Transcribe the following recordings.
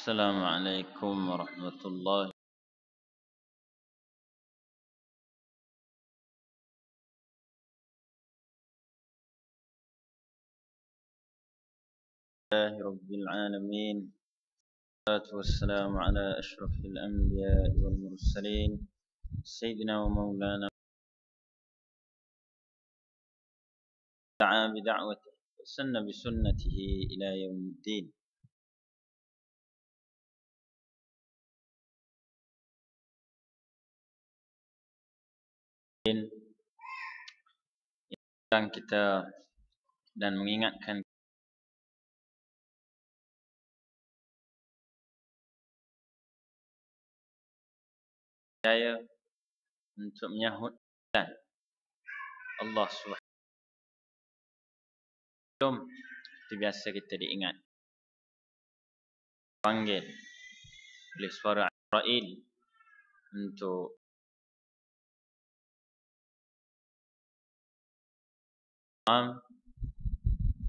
السلام عليكم ورحمة الله رب العالمين، والصلاة والسلام على أشرف الأنبياء والمرسلين سيدنا ومولانا دعا بدعوته وسن بسنته إلى يوم الدين. Dan kita dan mengingatkan saya untuk menyahut Allah Subhanahu. Seperti biasa kita diingat, panggil oleh suara Israel untuk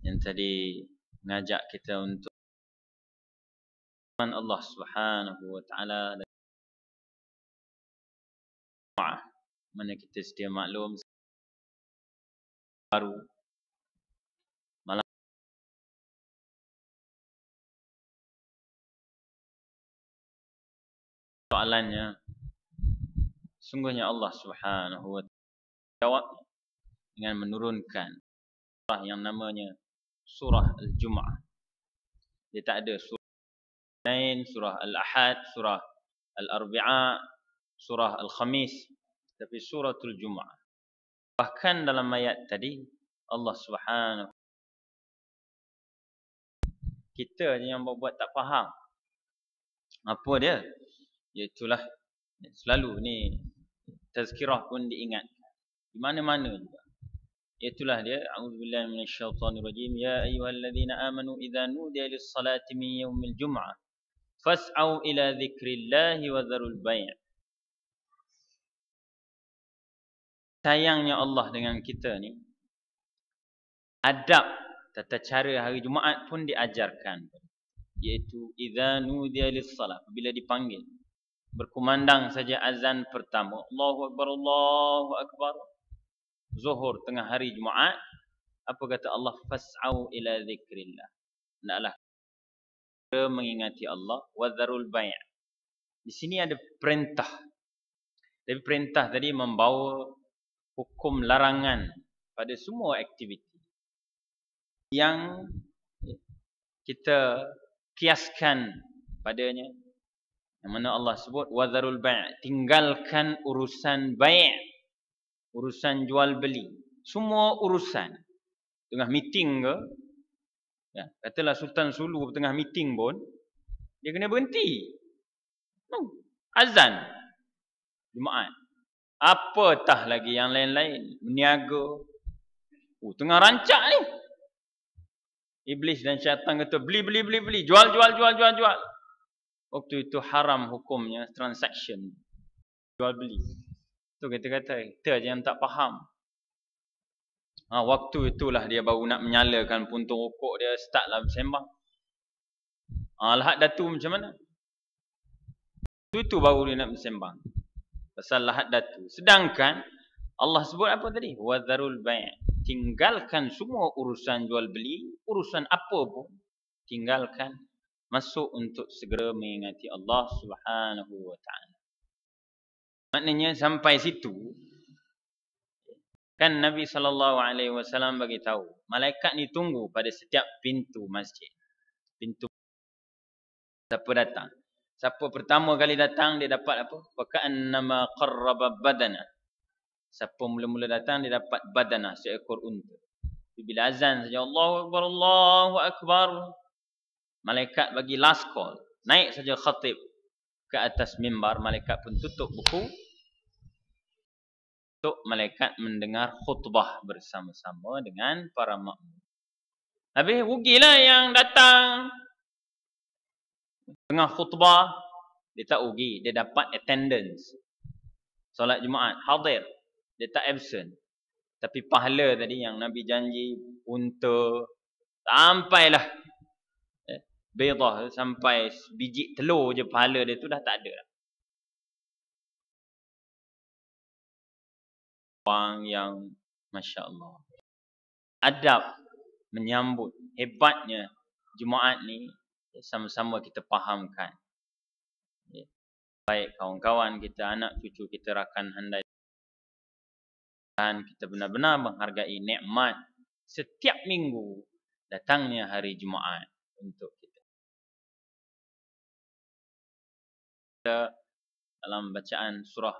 yang tadi mengajak kita untuk Allah Subhanahu wa taala. Mana kita sedia maklum baru malam soalannya, sungguhnya Allah Subhanahu wa taala jawab dengan menurunkan surah yang namanya surah Al-Jum'ah. Dia tak ada surah lain, surah Al-Ahad, surah Al-Arbi'a, surah Al-Khamis, tapi suratul Jum'ah. Bahkan dalam ayat tadi Allah Subhanahu, kita yang buat tak faham apa dia, iaitulah selalu ni tazkirah pun diingat di mana-mana juga. Itulah dia, a'udzubillahi minasyaitonirrajim, ya ayyuhalladzina amanu idza nudiya lis-salati min yaumil jum'ah fas'au ila dzikrillahi wa dzarul bai'. Sayangnya Allah dengan kita ni, adab tata cara hari Jumaat pun diajarkan, iaitu idza nudiya lis-salat, bila dipanggil berkumandang saja azan pertama, Allahu akbar, Allahu akbar, zuhur tengah hari Jumaat, apa kata Allah? Fas'au ila dzikrillah, hendaklah mengingati Allah, wa dzarul bai'. Di sini ada perintah. Tapi perintah tadi membawa hukum larangan pada semua aktiviti yang kita kiaskan padanya, yang mana Allah sebut wa dzarul bai', tinggalkan urusan bai', urusan jual beli, semua urusan. Tengah meeting ke, ya, katalah Sultan Sulu tengah meeting pun dia kena berhenti. Azan Jumaat. Apatah lagi yang lain-lain, meniaga. Tengah rancak ni. Iblis dan syaitan kata beli, jual. Waktu itu haram hukumnya transaction, jual beli. Tu kita je yang tak faham. Waktu itulah dia baru nak menyalakan puntung rokok dia, startlah bersembang. Lahat datu macam mana? Itu baru dia nak bersembang pasal lahat datu. Sedangkan Allah sebut apa tadi? Wa dzarul bai', tinggalkan semua urusan jual beli, urusan apa pun tinggalkan, masuk untuk segera mengingati Allah Subhanahu wa taala. Maknanya sampai situ kan Nabi SAW bagi tahu, malaikat ni tunggu pada setiap pintu masjid. Pintu siapa datang, siapa pertama kali datang dia dapat apa? Faka'annama qarraba badana. Siapa mula-mula datang dia dapat badana, seekor unta. Bila azan saja Allahu akbar, Allahu akbar, malaikat bagi last call. Naik saja khatib ke atas mimbar, malaikat pun tutup buku untuk malaikat mendengar khutbah bersama-sama dengan para makmum. Habis rugilah yang datang tengah khutbah, dia tak rugi, dia dapat attendance. Solat Jumaat hadir, dia tak absent. Tapi pahala tadi yang Nabi janji unta, sampailah bedah sampai biji telur je pahala dia tu dah tak ada. Orang yang Masya Allah adab menyambut hebatnya Jumaat ni, sama-sama kita fahamkan. Baik kawan-kawan kita, anak cucu kita, rakan handai, dan kita benar-benar menghargai nikmat setiap minggu datangnya hari Jumaat untuk kita. Dalam bacaan surah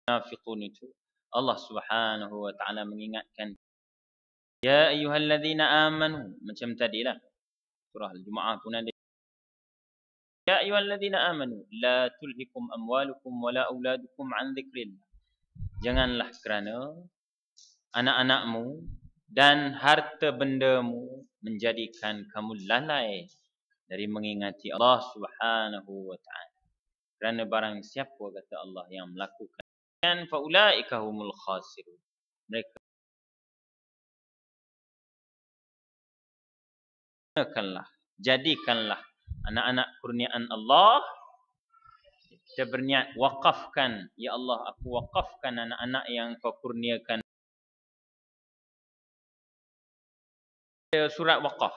Al-Munafiqun itu, Allah Subhanahu wa taala mengingatkan, ya ayyuhalladzina amanu, macam tadilah surah Al-Jumu'ah pun ada, ya ayyuhalladzina amanu la tulhikum amwalukum wala auladukum an dzikrillah. Janganlah kerana anak-anakmu dan harta bendamu menjadikan kamu lalai dari mengingati Allah Subhanahu wa taala. Kerana barang siapa, kata Allah, yang melakukan fa ulaika humul khasirun, mereka jadikanlah anak-anak kurniaan Allah. Kita berniat wakafkan, ya Allah, aku wakafkan anak-anak yang kau kurniakan. Surat wakaf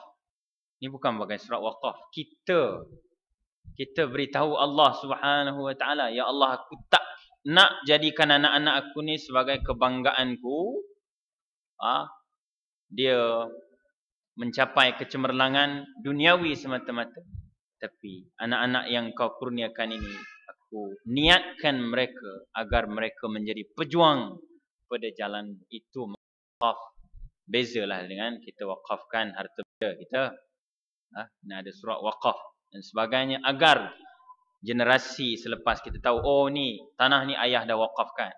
ni bukan bagai surat wakaf. Kita beritahu Allah Subhanahu wa taala, ya Allah, aku tak nak jadikan anak-anak aku ni sebagai kebanggaanku. Dia mencapai kecemerlangan duniawi semata-mata. Tapi anak-anak yang kau kurniakan ini, aku niatkan mereka agar mereka menjadi pejuang pada jalan itu. Wakaf bezalah dengan kita wakafkan harta benda kita. Ini ada surat wakaf dan sebagainya, agar generasi selepas kita tahu, oh ni tanah ni ayah dah wakafkan.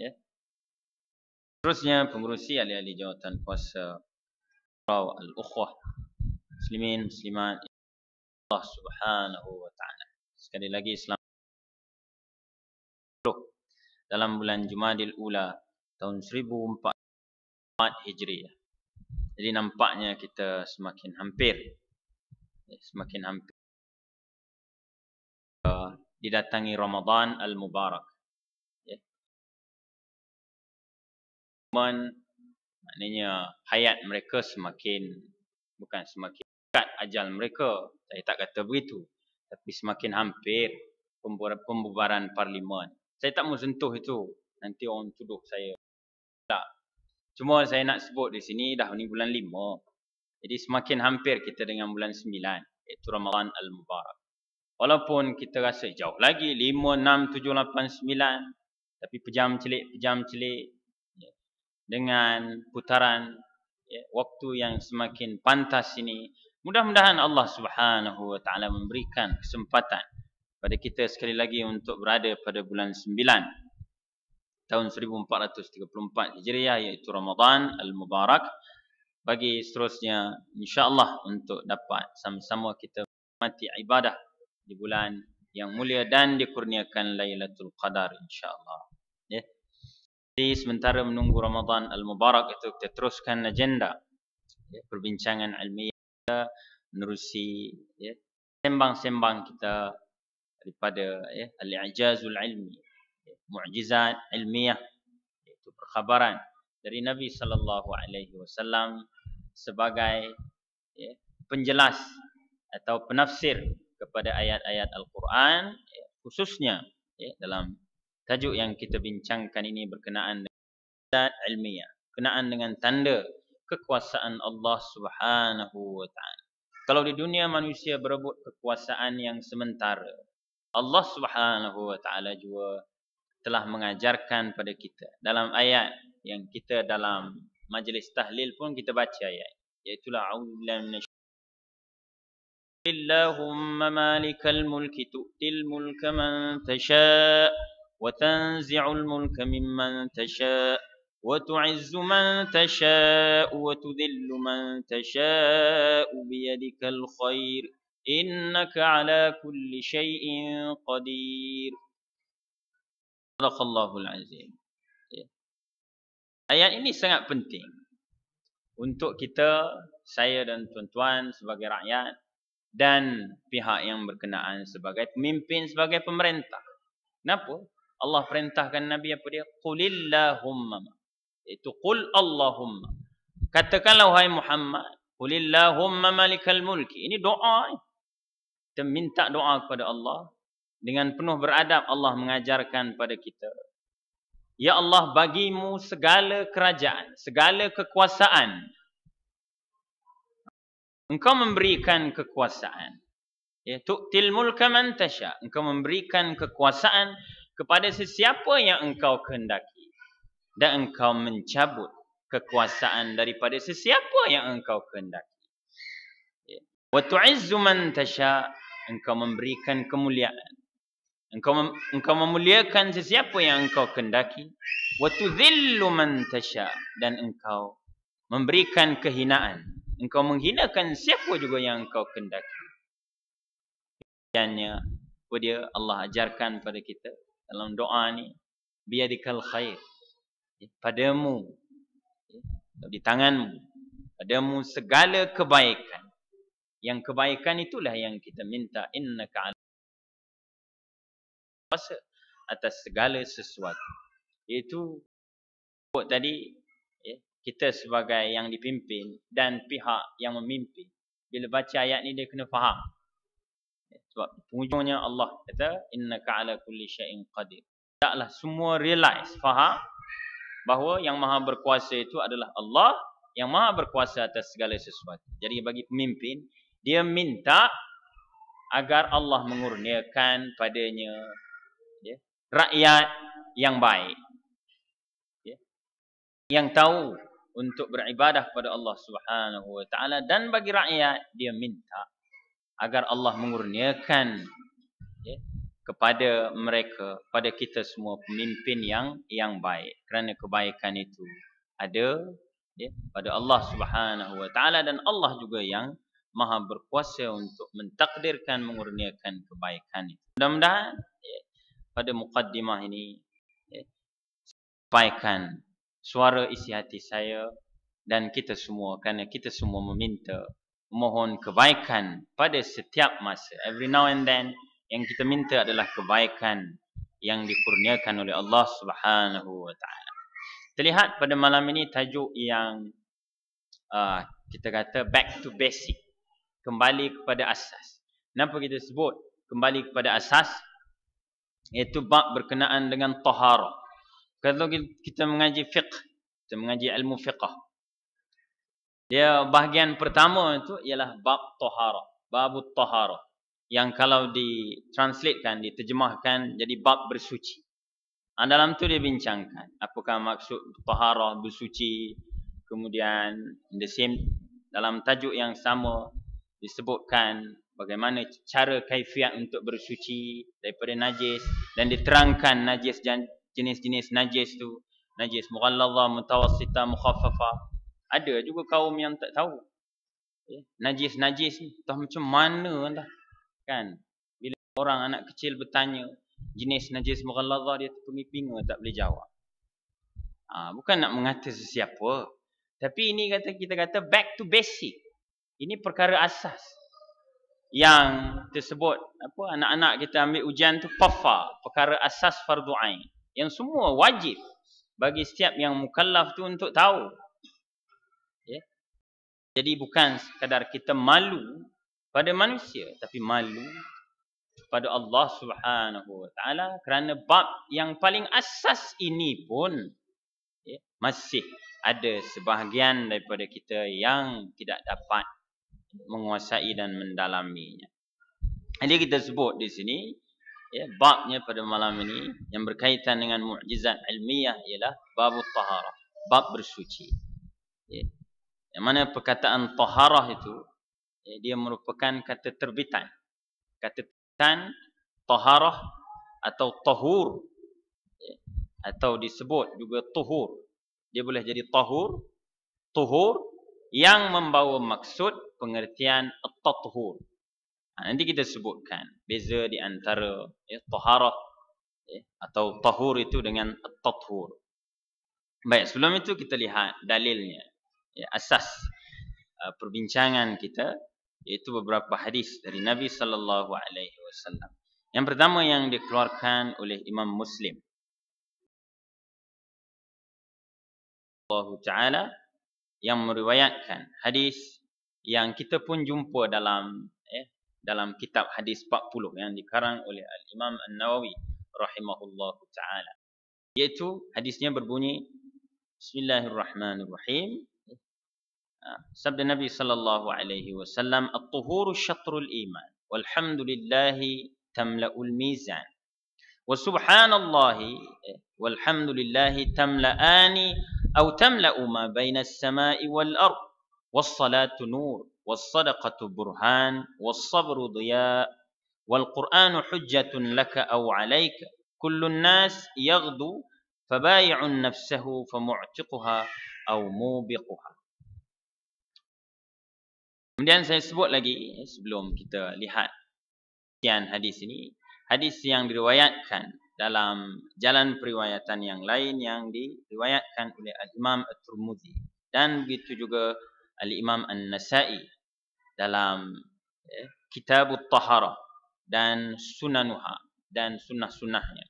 Ya. Terusnya pengurusi ahli-ahli jawatan kuasa al-ukhwah muslimin muslimat Allah Subhanahu wa taala. Sekali lagi selamat dalam bulan Jumadil Ula tahun 1404 Hijriah. Jadi nampaknya kita semakin hampir didatangi Ramadan al-Mubarak. Maknanya hayat mereka bukan semakin dekat ajal mereka, saya tak kata begitu, tapi semakin hampir pembubaran parlimen. Saya tak mau sentuh itu, nanti orang tuduh saya. Tak. Cuma saya nak sebut di sini dah ni bulan 5. Jadi semakin hampir kita dengan bulan 9, iaitu Ramadan al-Mubarak. Walaupun kita rasa jauh lagi 5, 6, 7, 8, 9, tapi pejam celik dengan putaran waktu yang semakin pantas ini, mudah-mudahan Allah Subhanahu wa taala memberikan kesempatan pada kita sekali lagi untuk berada pada bulan 9 tahun 1434 Hijriah, iaitu Ramadan al-Mubarak. Bagi seterusnya insya-Allah untuk dapat sama-sama kita menikmati ibadah di bulan yang mulia dan dikurniakan Lailatul Qadar insya-Allah. Jadi sementara menunggu Ramadan al-Mubarak itu, kita teruskan agenda perbincangan ilmiah kita, menerusi sembang-sembang kita daripada al-i'jazul ilmi, mukjizat ilmiah, iaitu perkhabaran dari Nabi sallallahu alaihi wasallam sebagai penjelas atau penafsir kepada ayat-ayat Al-Quran, khususnya dalam tajuk yang kita bincangkan ini berkenaan dengan ilmiah, berkenaan dengan tanda kekuasaan Allah Subhanahu wa taala. Kalau di dunia manusia berebut kekuasaan yang sementara, Allah Subhanahu wa taala juga telah mengajarkan pada kita dalam ayat yang kita dalam majlis tahlil pun kita baca ayat, iaitu a'udzubillahi Allahumma malikal mulki tu'til mulka man tasha' wa tanzi'ul mulka mimman tasha' wa tu'izzu man tasha' wa tudhillu man tasha' biyadikal khair innaka ala kulli syai'in qadir. Sadaqallahul azim. Ayat ini sangat penting untuk kita, saya dan tuan-tuan sebagai rakyat dan pihak yang berkenaan sebagai pemimpin, sebagai pemerintah. Kenapa? Allah perintahkan Nabi apa dia? Qulillahumma. Itu qul Allahumma. Katakanlah wahai Muhammad, Qulillahumma malikal mulki. Ini doa. Kita minta doa kepada Allah dengan penuh beradab. Allah mengajarkan pada kita, ya Allah, bagimu segala kerajaan, segala kekuasaan. Engkau memberikan kekuasaan. Ya, tu'til mulka man tasha. Engkau memberikan kekuasaan kepada sesiapa yang engkau kehendaki. Dan engkau mencabut kekuasaan daripada sesiapa yang engkau kehendaki. Ya. Wa tu'izzu man tasha. Engkau memberikan kemuliaan. Engkau memuliakan sesiapa yang engkau kehendaki. Wa tudhillu man tasha. Dan engkau memberikan kehinaan. Engkau menghinakan siapa juga yang engkau kehendaki. Apa dia Allah ajarkan pada kita dalam doa ni, biyadikal khair. Padamu, di tanganmu, padamu segala kebaikan. Yang kebaikan itulah yang kita minta. Innaka ala kuasa atas segala sesuatu. Iaitu tadi, kita sebagai yang dipimpin dan pihak yang memimpin, bila baca ayat ni dia kena faham. Sebab penghujungnya Allah kata innaka ala kulli syai'in qadir. Taklah semua realize, faham bahawa yang maha berkuasa itu adalah Allah, yang maha berkuasa atas segala sesuatu. Jadi bagi pemimpin, dia minta agar Allah mengurniakan padanya rakyat yang baik, yang tahu untuk beribadah pada Allah Subhanahu wa taala. Dan bagi rakyat, dia minta agar Allah mengurniakan kepada mereka, pada kita semua pemimpin yang baik. Kerana kebaikan itu ada pada Allah Subhanahu wa taala, dan Allah juga yang maha berkuasa untuk mentakdirkan, mengurniakan kebaikan itu. Mudah-mudahan pada mukaddimah ini sampaikan suara isi hati saya dan kita semua, kerana kita semua meminta, mohon kebaikan pada setiap masa. Every now and then yang kita minta adalah kebaikan yang dikurniakan oleh Allah Subhanahu wa taala. Terlihat pada malam ini tajuk yang kita kata back to basic, kembali kepada asas. Kenapa kita sebut kembali kepada asas? Iaitu bab berkenaan dengan taharah. Kalau kita mengaji fiqh, kita mengaji ilmu fiqh, dia bahagian pertama itu ialah bab taharah, babut taharah, yang kalau ditranslatekan, diterjemahkan jadi bab bersuci. Dalam tu dia bincangkan apakah maksud taharah, bersuci. Kemudian dalam tajuk yang sama disebutkan bagaimana cara kaifiat untuk bersuci daripada najis, dan diterangkan najis, jenis-jenis najis tu, najis mughalladhah, mutawassitah, mukhaffafah. Ada juga kaum yang tak tahu najis-najis ni entah macam mana lah, kan. Bila orang anak kecil bertanya jenis najis mughalladhah, dia terpinga-pinga tak boleh jawab. Bukan nak mengata sesiapa, tapi ini kita kata back to basic. Ini perkara asas yang tersebut, anak-anak kita ambil ujian tu PAFA, perkara asas fardu ain, yang semua wajib bagi setiap yang mukallaf tu untuk tahu. Jadi bukan sekadar kita malu pada manusia, tapi malu pada Allah Subhanahu wa taala, kerana bab yang paling asas ini pun masih ada sebahagian daripada kita yang tidak dapat menguasai dan mendalaminya. Jadi kita sebut di sini babnya pada malam ini yang berkaitan dengan mukjizat ilmiah ialah babut taharah, bab bersuci. Yang mana perkataan taharah itu dia merupakan kata terbitan. Kata terbitan taharah atau tahur, atau disebut juga tuhur. Dia boleh jadi tahur, tuhur yang membawa maksud pengertian at-tathur. Nanti kita sebutkan beza di antara taharah atau tahur itu dengan at-tathur. Baik, sebelum itu kita lihat dalilnya. Ya, asas perbincangan kita iaitu beberapa hadis dari Nabi sallallahu alaihi wasallam. Yang pertama yang dikeluarkan oleh Imam Muslim Allah Taala yang meriwayatkan hadis yang kita pun jumpa dalam kitab hadis 40 yang dikarang oleh Al-Imam An-Nawawi rahimahullahu taala. Iaitu hadisnya berbunyi Bismillahirrahmanirrahim. Sabda Nabi sallallahu alaihi wasallam, "At-tuhuru syatrul iman, walhamdulillahi tamla'ul mizan, wa subhanallahi walhamdulillahi tamla'ani aw tamla'u ma baina as-sama'i wal ard, was-salatu nur, was-sadaqatu burhan, was-sabru diya, wal Qur'anu hujjatun laka aw 'alaika, kullu an-nas yaghdu fabayi'un nafsahu famu'tiquha aw mubiquha." Kemudian saya sebut lagi sebelum kita lihat sekian hadis ini, hadis yang diriwayatkan dalam jalan periwayatan yang lain yang diriwayatkan oleh Al-Imam At-Tirmidzi dan begitu juga Al-Imam An-Nasa'i dalam Kitabut Taharah dan Sunanuha dan sunnah-sunnahnya.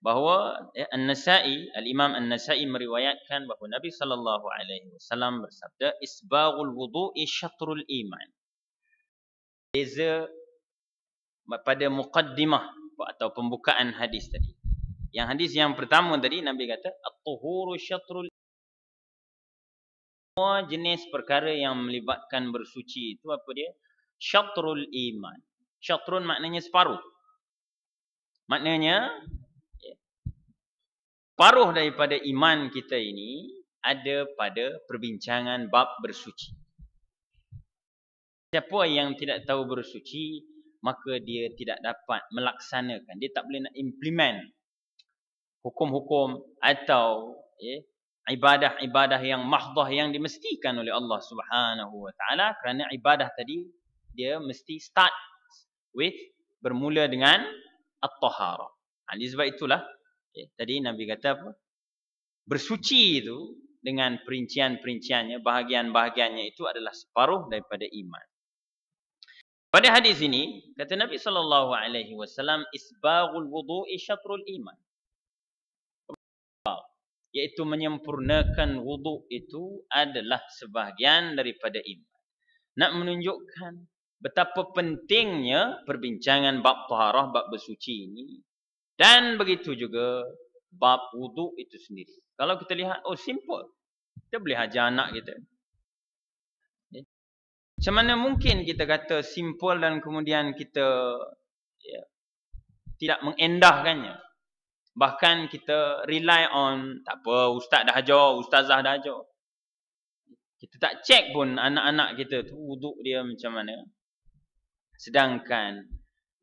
Bahawa An-Nasa'i, Al-Imam An-Nasa'i meriwayatkan bahawa Nabi sallallahu alaihi wasallam bersabda, "Isbaghul wudu'i syatrul iman." Beza pada muqaddimah atau pembukaan hadis tadi. Yang hadis yang pertama tadi Nabi kata, "At-tuhuru syatrul." Semua jenis perkara yang melibatkan bersuci itu apa dia? Syatrul iman. Syatrun maknanya separuh. Maknanya paruh daripada iman kita ini ada pada perbincangan bab bersuci. Siapa yang tidak tahu bersuci, maka dia tidak dapat melaksanakan. Dia tak boleh nak implement hukum-hukum atau ibadah-ibadah yang mahdah yang dimestikan oleh Allah Subhanahu wa taala, kerana ibadah tadi dia mesti start with bermula dengan at-taharah. Oleh sebab itulah tadi Nabi kata apa? Bersuci itu dengan perincian-perinciannya, bahagian-bahagiannya itu adalah separuh daripada iman. Pada hadis ini kata Nabi sallallahu alaihi wasallam, "Isbaghul wudu'i syatrul iman." Iaitu menyempurnakan wudu itu adalah sebahagian daripada iman. Nak menunjukkan betapa pentingnya perbincangan bab taharah, bab bersuci ini, dan begitu juga bab wudu itu sendiri. Kalau kita lihat, oh simple. Kita boleh ajar anak kita. Macam mana mungkin kita kata simple dan kemudian kita tidak mengendahkannya. Bahkan kita rely on, tak apa, ustaz dah ajar, ustazah dah ajar. Kita tak cek pun anak-anak kita tu wuduk dia macam mana. Sedangkan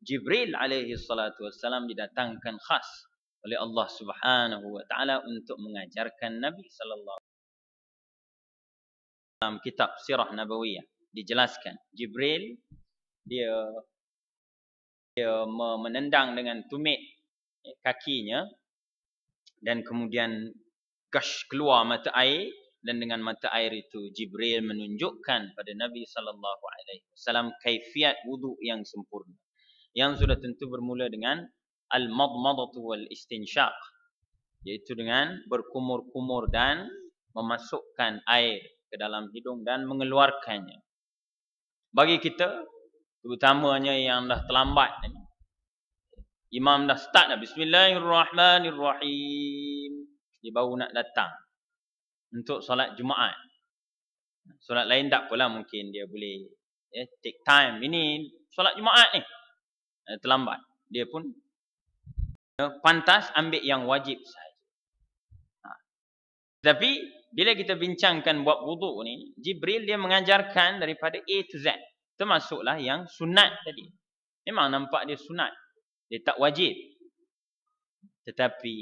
Jibril alaihi salatu wassalam didatangkan khas oleh Allah Subhanahu wa taala untuk mengajarkan Nabi sallallahu alaihi wasallam. Dalam kitab Sirah Nabawiyah dijelaskan Jibril dia menendang dengan tumit kakinya dan kemudian gush keluar mata air, dan dengan mata air itu Jibril menunjukkan pada Nabi sallallahu alaihi wasallam kaifiat wudu yang sempurna, yang sudah tentu bermula dengan al-madmadatu wal istinsyaq, iaitu dengan berkumur-kumur dan memasukkan air ke dalam hidung dan mengeluarkannya. Bagi kita terutamanya yang dah terlambat, imam dah start dah, Bismillahirrahmanirrahim, dia baru nak datang untuk solat Jumaat. Solat lain tak apalah, mungkin dia boleh take time. Ini solat Jumaat ni terlambat, dia pun pantas ambil yang wajib sahaja. Tapi bila kita bincangkan buat wuduk ni, Jibril dia mengajarkan daripada A to Z, termasuklah yang sunat tadi. Memang nampak dia sunat, dia tak wajib. Tetapi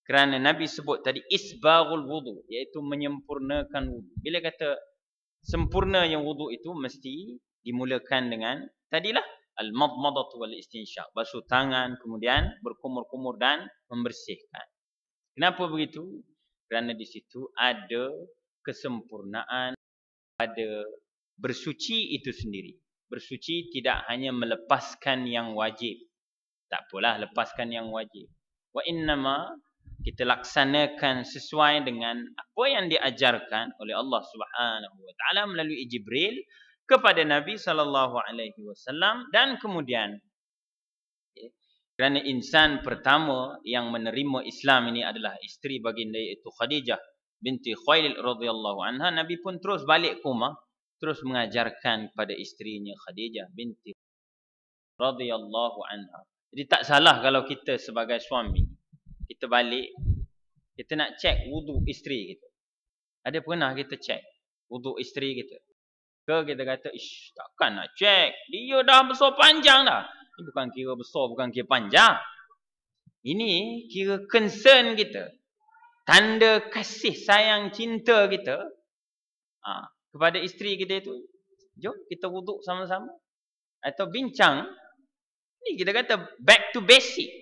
kerana Nabi sebut tadi isbaghul wudu, iaitu menyempurnakan wudu. Bila kata sempurna yang wudu itu mesti dimulakan dengan tadilah al-madmadatu wal istinsyaq, basuh tangan kemudian berkumur-kumur dan membersihkan. Kenapa begitu? Kerana di situ ada kesempurnaan pada bersuci itu sendiri. Bersuci tidak hanya melepaskan yang wajib. Tak apalah lepaskan yang wajib. Wa innama kita laksanakan sesuai dengan apa yang diajarkan oleh Allah Subhanahu wa taala melalui Jibril kepada Nabi sallallahu alaihi wasallam, dan kemudian kerana insan pertama yang menerima Islam ini adalah isteri baginda iaitu Khadijah binti Khuwailid radhiyallahu anha, Nabi pun terus balik ke rumah, terus mengajarkan kepada isterinya Khadijah binti radhiyallahu anha. Jadi tak salah kalau kita sebagai suami, kita balik, kita nak cek wuduk isteri kita. Ada pernah kita cek wuduk isteri kita? Ke kita kata, ish, takkan nak cek, dia dah besar panjang dah. Ini bukan kira besar, bukan kira panjang. Ini kira concern kita. Tanda kasih sayang cinta kita kepada isteri kita itu. Jom kita wuduk sama-sama. Atau bincang. Ini kita kata back to basic.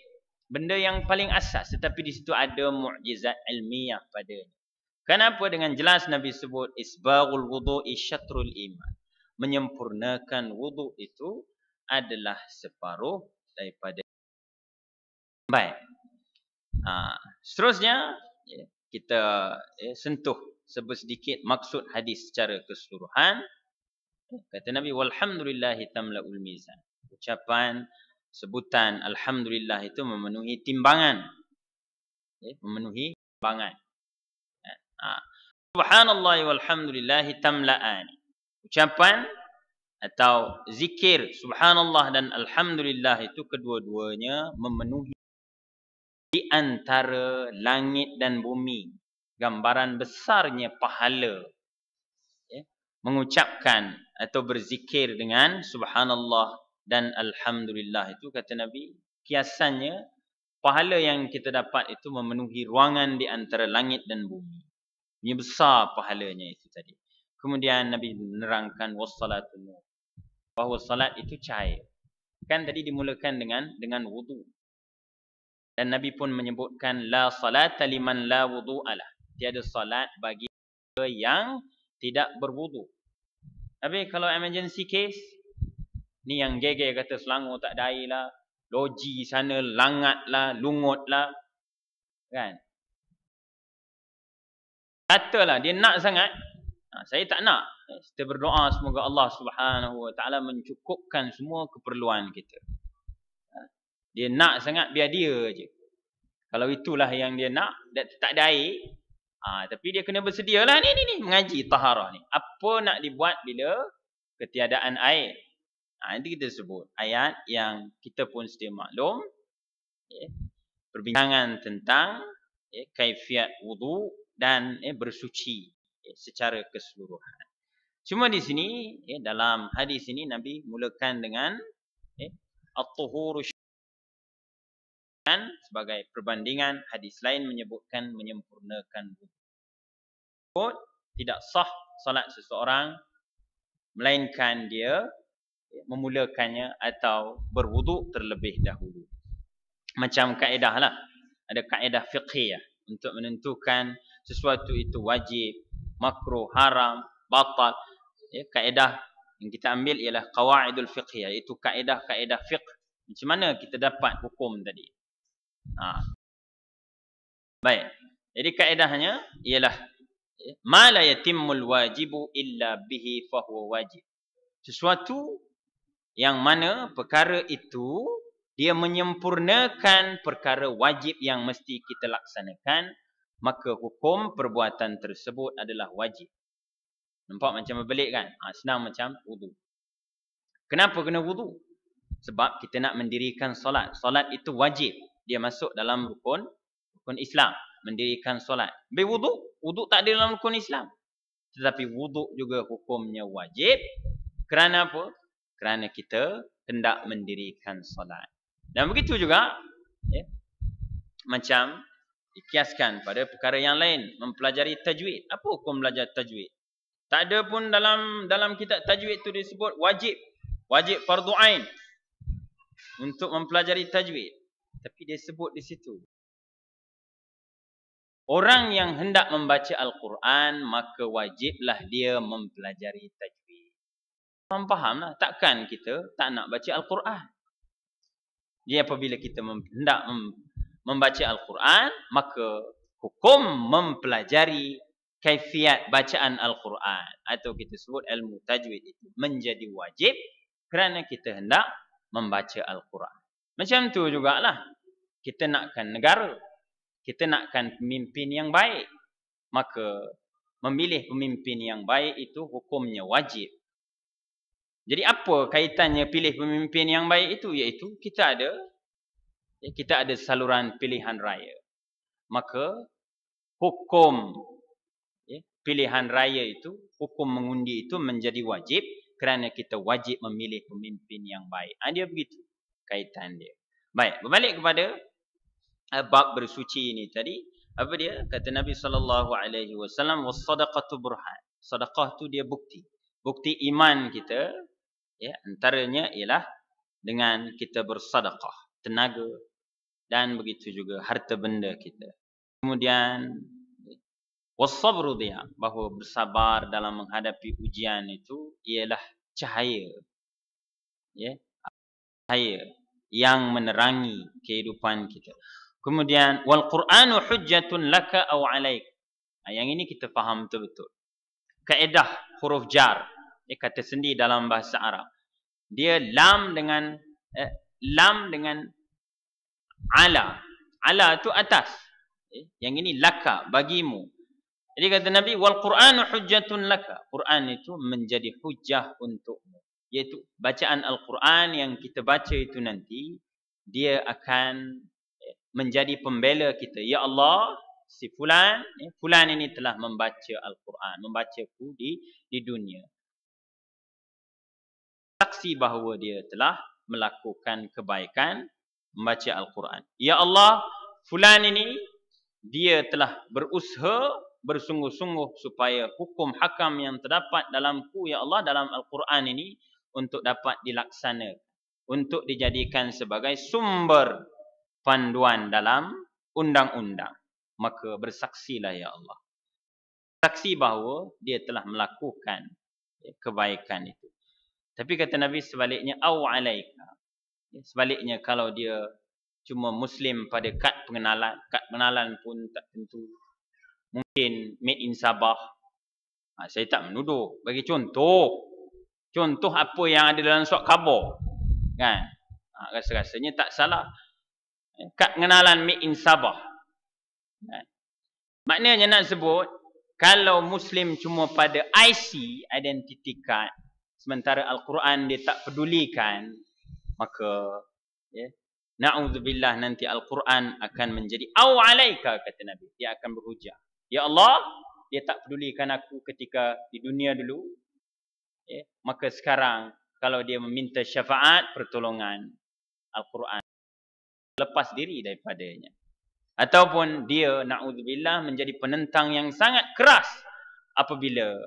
Benda yang paling asas. Tetapi di situ ada mukjizat ilmiah padanya. Kenapa dengan jelas Nabi sebut isbaghul wudu'i syatrul iman. Menyempurnakan wuduk itu adalah separuh daripada. Baik. Seterusnya kita sentuh sedikit maksud hadis secara keseluruhan. Kata Nabi, walhamdulillahi tamla'ul mizan. Ucapan sebutan alhamdulillah itu memenuhi timbangan. Memenuhi timbangan. Subhanallah walhamdulillahi tamla'an. Ucapan atau zikir subhanallah dan alhamdulillah itu kedua-duanya memenuhi di antara langit dan bumi. Gambaran besarnya pahala mengucapkan atau berzikir dengan subhanallah dan alhamdulillah itu, kata Nabi, kiasannya pahala yang kita dapat itu memenuhi ruangan di antara langit dan bumi. Ini besar pahalanya itu tadi. Kemudian Nabi menerangkan wassalatu nur, bahawa salat itu cair. Kan tadi dimulakan dengan wudu. Dan Nabi pun menyebutkan la salata liman la wudu'alah. Tiada salat bagi yang tidak berwudu. Tapi kalau emergency case, ni yang geger kata Selangor tak ada air lah, loji sana langat lah, lungut lah, kan? Katalah dia nak sangat, saya tak nak. Kita berdoa semoga Allah Subhanahu wa taala mencukupkan semua keperluan kita. Dia nak sangat, biar dia je. Kalau itulah yang dia nak, tak ada air, tapi dia kena bersedialah ni mengaji taharah ni. Apa nak dibuat bila ketiadaan air? Nanti kita sebut ayat yang kita pun sedia maklum, perbincangan tentang kaifiat wudu dan bersuci secara keseluruhan. Cuma di sini dalam hadis ini Nabi mulakan dengan at-tuhuru sebagai perbandingan. Hadis lain menyebutkan menyempurnakan wudu. Tidak sah salat seseorang melainkan dia memulakannya atau berwuduk terlebih dahulu. Macam kaedah lah. Ada kaedah fiqhiyah untuk menentukan sesuatu itu wajib, makruh, haram, batal. Kaedah yang kita ambil ialah qawaidul fiqhiyah. Itu kaedah-kaedah fiqh. Macam mana kita dapat hukum tadi. Baik. Jadi kaedahnya ialah ma la yatimmul wajibu illa bihi fahuwa wajib. Sesuatu yang mana perkara itu dia menyempurnakan perkara wajib yang mesti kita laksanakan, maka hukum perbuatan tersebut adalah wajib. Nampak macam berbelit kan? Senang macam wudu. Kenapa kena wudu? Sebab kita nak mendirikan solat. Solat itu wajib. Dia masuk dalam rukun Islam. Mendirikan solat. Berwudu, wudu tak ada dalam rukun Islam. Tetapi wudu juga hukumnya wajib. Kerana apa? Kerana kita hendak mendirikan solat. Dan begitu juga macam dikiaskan pada perkara yang lain, mempelajari tajwid. Apa hukum belajar tajwid? Tak ada pun dalam kitab tajwid itu disebut wajib fardu ain untuk mempelajari tajwid. Tapi dia sebut di situ Orang yang hendak membaca Al-Quran, maka wajiblah dia mempelajari tajwid. Fahamlah, takkan kita tak nak baca Al-Quran. Jadi apabila kita hendak membaca Al-Quran, maka hukum mempelajari kaifiat bacaan Al-Quran atau kita sebut ilmu tajwid itu menjadi wajib kerana kita hendak membaca Al-Quran. Macam tu jugalah. Kita nakkan negara. Kita nakkan pemimpin yang baik. Maka memilih pemimpin yang baik itu hukumnya wajib. Jadi apa kaitannya pilih pemimpin yang baik itu? Iaitu kita ada saluran pilihan raya. Maka hukum pilihan raya itu, hukum mengundi itu menjadi wajib kerana kita wajib memilih pemimpin yang baik. Dia begitu kaitan dia. Baik, berbalik kepada bab bersuci ini tadi. Apa dia? Kata Nabi SAW, was-sadaqatu burhan. Sedekah tu dia bukti. Bukti iman kita, antaranya ialah dengan kita bersedekah, tenaga dan begitu juga harta benda kita. Kemudian was-sabru dia, bahawa bersabar dalam menghadapi ujian itu ialah cahaya. Cahaya yang menerangi kehidupan kita. Kemudian wal Qur'anu hujjatun laka aw 'alaik. Yang ini kita faham betul-betul. Kaedah huruf jar, kata sendi dalam bahasa Arab. Dia lam dengan ala. Ala tu atas. Yang ini laka, bagimu. Jadi kata Nabi, wal Qur'anu hujjatun laka. Quran itu menjadi hujjah untukmu. Iaitu bacaan Al-Quran yang kita baca itu nanti, dia akan menjadi pembela kita. Ya Allah, si fulan ini telah membaca Al-Quran, membacaku di dunia. Saksi bahawa dia telah melakukan kebaikan membaca Al-Quran. Ya Allah, fulan ini dia telah berusaha bersungguh-sungguh supaya hukum hakam yang terdapat dalamku, ya Allah, dalam Al-Quran ini untuk dapat dilaksanakan, untuk dijadikan sebagai sumber panduan dalam undang-undang. Maka bersaksilah ya Allah. Saksi bahawa dia telah melakukan kebaikan itu. Tapi kata Nabi sebaliknya, aw alaika. Sebaliknya kalau dia cuma Muslim pada kad pengenalan pun tak tentu. Mungkin made in Sabah. Saya tak menuduh. Bagi contoh apa yang ada dalam surat khabar. Kan? Rasa-rasanya tak salah. Kad pengenalan made in Sabah. Maknanya nak sebut, kalau Muslim cuma pada IC, identity card, sementara Al-Quran dia tak pedulikan, maka na'udzubillah nanti Al-Quran akan menjadi aw alaika, kata Nabi. Dia akan berhujah. Ya Allah, dia tak pedulikan aku ketika di dunia dulu. Maka sekarang kalau dia meminta syafaat, pertolongan, Al-Quran lepas diri daripadanya. Ataupun dia na'udzubillah menjadi penentang yang sangat keras apabila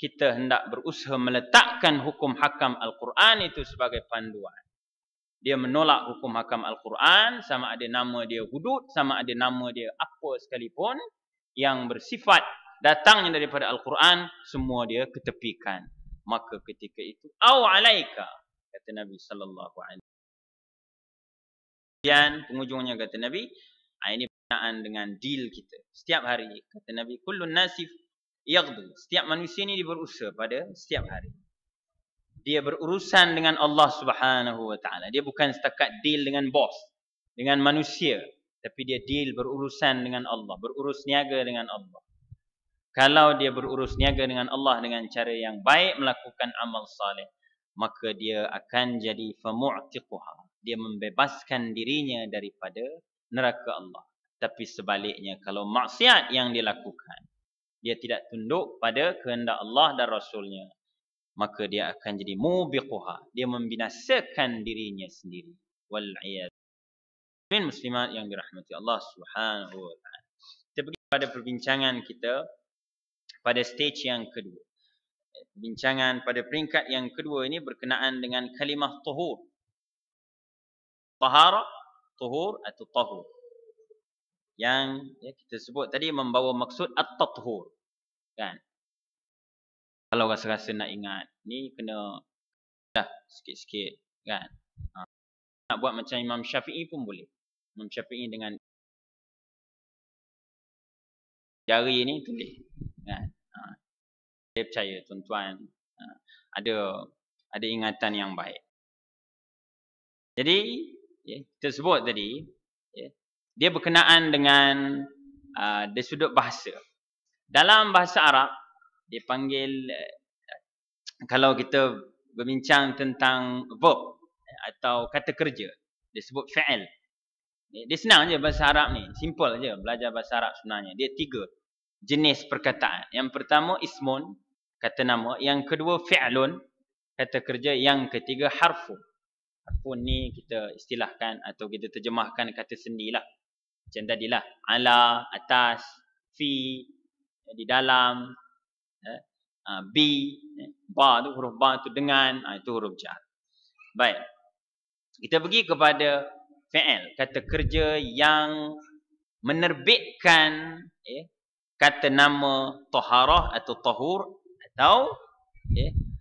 kita hendak berusaha meletakkan hukum hakam Al-Quran itu sebagai panduan. Dia menolak hukum hakam Al-Quran, sama ada nama dia hudud, sama ada nama dia apa sekalipun yang bersifat datangnya daripada Al-Quran, semua dia ketepikan. Maka ketika itu, aw alaika, kata Nabi sallallahu alaihi wasallam. Dan penghujungnya kata Nabi, ini berkenaan dengan deal kita. Setiap hari, kata Nabi, kullun nasif yaghdu. Setiap manusia ini dia berusaha pada setiap hari. Dia berurusan dengan Allah Subhanahu wa taala. Dia bukan setakat deal dengan bos, dengan manusia, tapi dia deal berurusan dengan Allah, berurus niaga dengan Allah. Kalau dia berurus niaga dengan Allah dengan cara yang baik, melakukan amal saleh, maka dia akan jadi famu'tiquha. Dia membebaskan dirinya daripada neraka Allah. Tapi sebaliknya, kalau maksiat yang dilakukan, dia tidak tunduk pada kehendak Allah dan Rasulnya, maka dia akan jadi mubiquha. Dia membinasakan dirinya sendiri. Wal'iyad. Muslimat yang dirahmati Allah Subhanahu wa ta'ala. Kita pergi pada perbincangan kita pada stage yang kedua. Perbincangan pada peringkat yang kedua ini berkenaan dengan kalimah tuhur. Tahara, tuhur atau tahur. yang kita sebut tadi membawa maksud at-tathur, kan? Kalau rasa-rasa nak ingat, ni kena dah sikit-sikit, kan? Nak buat macam Imam Syafi'i pun boleh. Imam Syafi'i dengan jari ni tulis, kan? Saya percaya tuan-tuan ada ingatan yang baik. Jadi kita sebut tadi dia berkenaan dengan dari sudut bahasa. Dalam bahasa Arab dia panggil kalau kita berbincang tentang verb atau kata kerja, dia sebut fi'il. Dia senang je bahasa Arab ni, simple je belajar bahasa Arab sebenarnya. Dia 3 jenis perkataan. Yang pertama ismun, kata nama. Yang kedua fi'lun, kata kerja. Yang ketiga harfun. Harfun ni kita istilahkan atau kita terjemahkan kata sendilah. Macam tadilah, ala, atas, fi, di dalam, bi, ba tu huruf ba tu dengan, itu huruf jar. Baik. Kita pergi kepada fi'il, kata kerja yang menerbitkan kata nama taharah atau tahur atau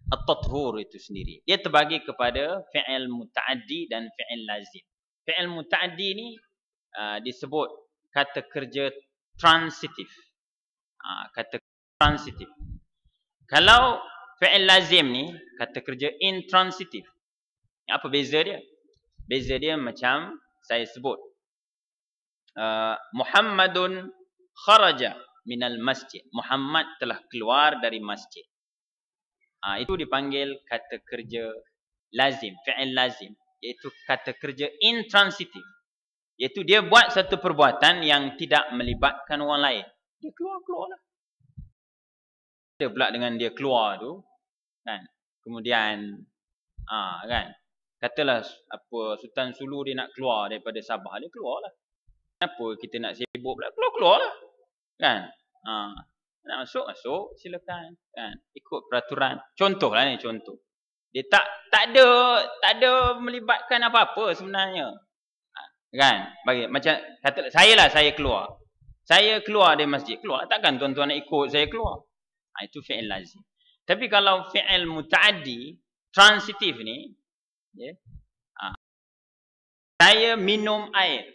at-tathur itu sendiri. Dia terbagi kepada fi'il muta'addi dan fi'il lazim. Fi'il muta'addi ni disebut kata kerja transitif. Kata transitif. Kalau fi'il lazim ni kata kerja intransitif. Apa beza dia? Beza dia macam saya sebut Muhammadun kharaja minal masjid. Muhammad telah keluar dari masjid. Itu dipanggil kata kerja lazim, fi'il lazim, iaitu kata kerja intransitif. Iaitu dia buat satu perbuatan yang tidak melibatkan orang lain. Dia keluar lah. Ada pula dengan dia keluar tu, kan? Kemudian kan, katalah apa Sultan Sulu dia nak keluar daripada Sabah, dia keluar lah. Kenapa kita nak sibuk pula? Keluar lah, kan? Nak masuk silakan, kan? Ikut peraturan. Contohlah ni contoh. Dia tak ada melibatkan apa-apa sebenarnya. Kan? Bagi macam kata saya keluar. Saya keluar dari masjid, keluar. Takkan tuan-tuan nak ikut saya keluar? Itu fi'il lazim. Tapi kalau fi'il muta'addi, transitif ni, saya minum air.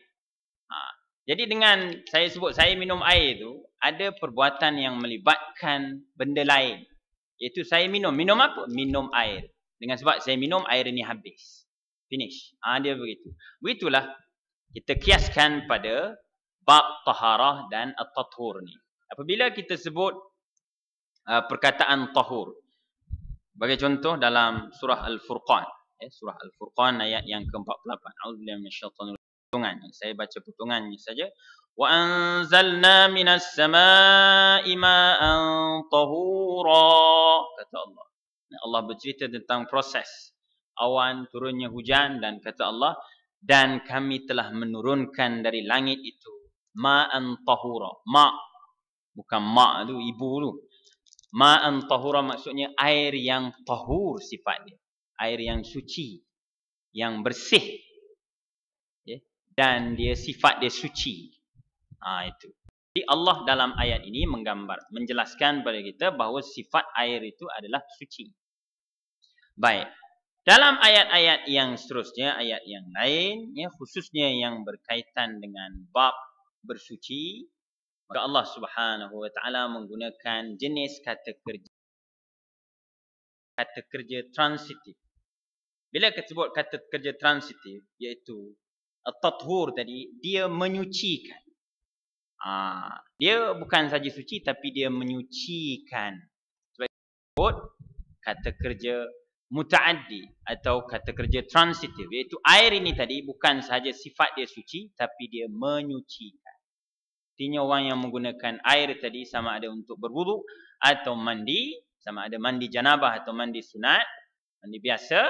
Jadi dengan saya sebut saya minum air tu, ada perbuatan yang melibatkan benda lain. Iaitu saya minum. Minum apa? Minum air. Dengan sebab saya minum, air ini habis. Finish. Dia begitu. Begitulah kita kiaskan pada bab taharah dan at-tathur ni. Apabila kita sebut perkataan tahur. Bagi contoh dalam surah Al-Furqan. Surah Al-Furqan ayat yang ke-48. A'udzubillahi minasyaitonir rajim. Saya baca potongannya saja. Wa anzalna minas samaa'i ma'an tahura. Kata Allah. Allah bercerita tentang proses awan turunnya hujan dan kata Allah, dan kami telah menurunkan dari langit itu ma'an tahura. Ma' bukan ma' tu ibu tu. Ma'an tahura maksudnya air yang tahur sifat dia. Air yang suci, yang bersih. Dan dia sifat dia suci. Itu. Jadi Allah dalam ayat ini menggambar, menjelaskan kepada kita bahawa sifat air itu adalah suci. Baik. Dalam ayat-ayat yang seterusnya, ayat yang lain, khususnya yang berkaitan dengan bab bersuci, maka Allah Subhanahu wa taala menggunakan jenis kata kerja transitif. Bila kita sebut kata kerja transitif, iaitu at-tathur tadi, dia menyucikan. Dia bukan saja suci tapi dia menyucikan. Sebab disebut kata kerja muta'addi atau kata kerja transitif, iaitu air ini tadi bukan sahaja sifat dia suci tapi dia menyucikan. Artinya orang yang menggunakan air tadi sama ada untuk berwuduk atau mandi, sama ada mandi janabah atau mandi sunat, mandi biasa,